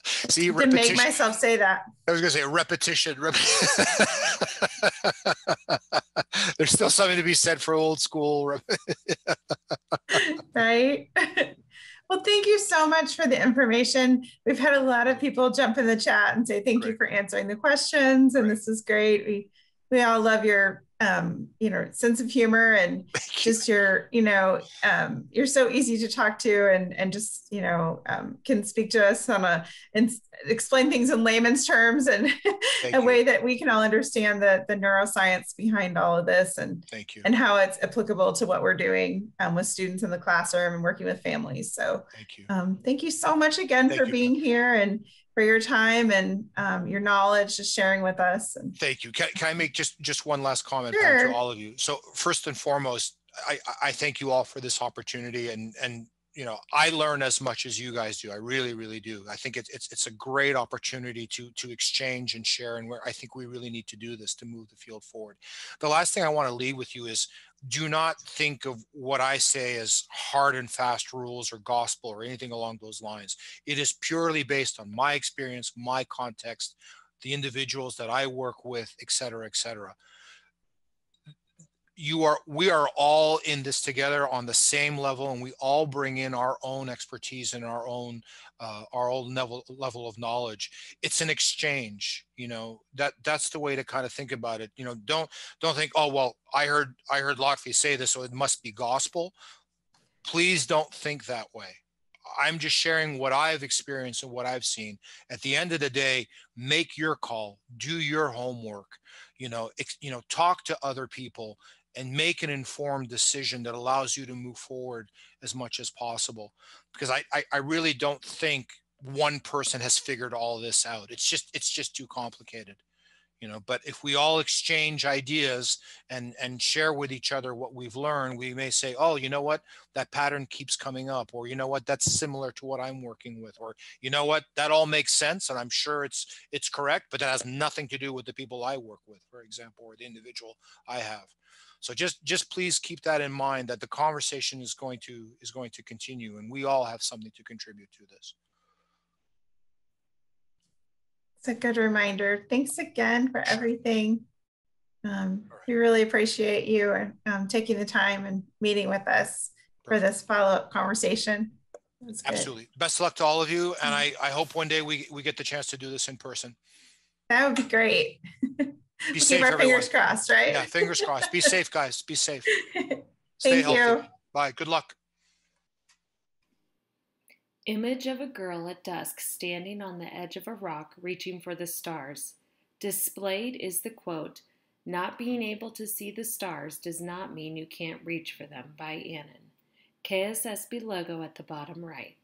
See, repetition. Make myself say that. I was going to say repetition. There's still something to be said for old school. Right? Well, thank you so much for the information. We've had a lot of people jump in the chat and say thank you for answering the questions, and this is great. We all love your sense of humor and just your you're so easy to talk to and just can speak to us and explain things in layman's terms and a way that we can all understand the neuroscience behind all of this and how it's applicable to what we're doing with students in the classroom and working with families. So thank you so much again for being here and for your time and your knowledge, just sharing with us. And thank you. Can I make just one last comment to all of you? So first and foremost, I thank you all for this opportunity, and I learn as much as you guys do. I really do. I think it's a great opportunity to exchange and share, and I think we really need to do this to move the field forward. The last thing I want to leave with you is, do not think of what I say as hard and fast rules or gospel or anything along those lines. It is purely based on my experience, my context, the individuals that I work with, et cetera, et cetera. We are all in this together on the same level, and we all bring in our own expertise and our own level of knowledge. It's an exchange, that's the way to kind of think about it. Don't think, oh, well, I heard Lotfi say this, so it must be gospel. Please don't think that way. I'm just sharing what I've experienced and what I've seen. At the end of the day, make your call, do your homework, talk to other people, and make an informed decision that allows you to move forward as much as possible. Because I really don't think one person has figured all this out. It's just too complicated, but if we all exchange ideas and share with each other what we've learned, we may say, oh, you know what, that pattern keeps coming up, or you know what, that's similar to what I'm working with, or you know what, that all makes sense, and I'm sure it's correct, but that has nothing to do with the people I work with, for example, or the individual I have. So just please keep that in mind, that the conversation is going to continue, and we all have something to contribute to this. It's a good reminder. Thanks again for everything. We really appreciate you taking the time and meeting with us for this follow-up conversation. Absolutely. Best of luck to all of you, and I hope one day we get the chance to do this in person. That would be great. Be safe, keep our everyone. fingers crossed, right? Yeah, fingers crossed. Be safe, guys. Be safe. Thank you. Bye. Good luck. Image of a girl at dusk standing on the edge of a rock reaching for the stars. Displayed is the quote, "Not being able to see the stars does not mean you can't reach for them," by Annan. KSSB logo at the bottom right.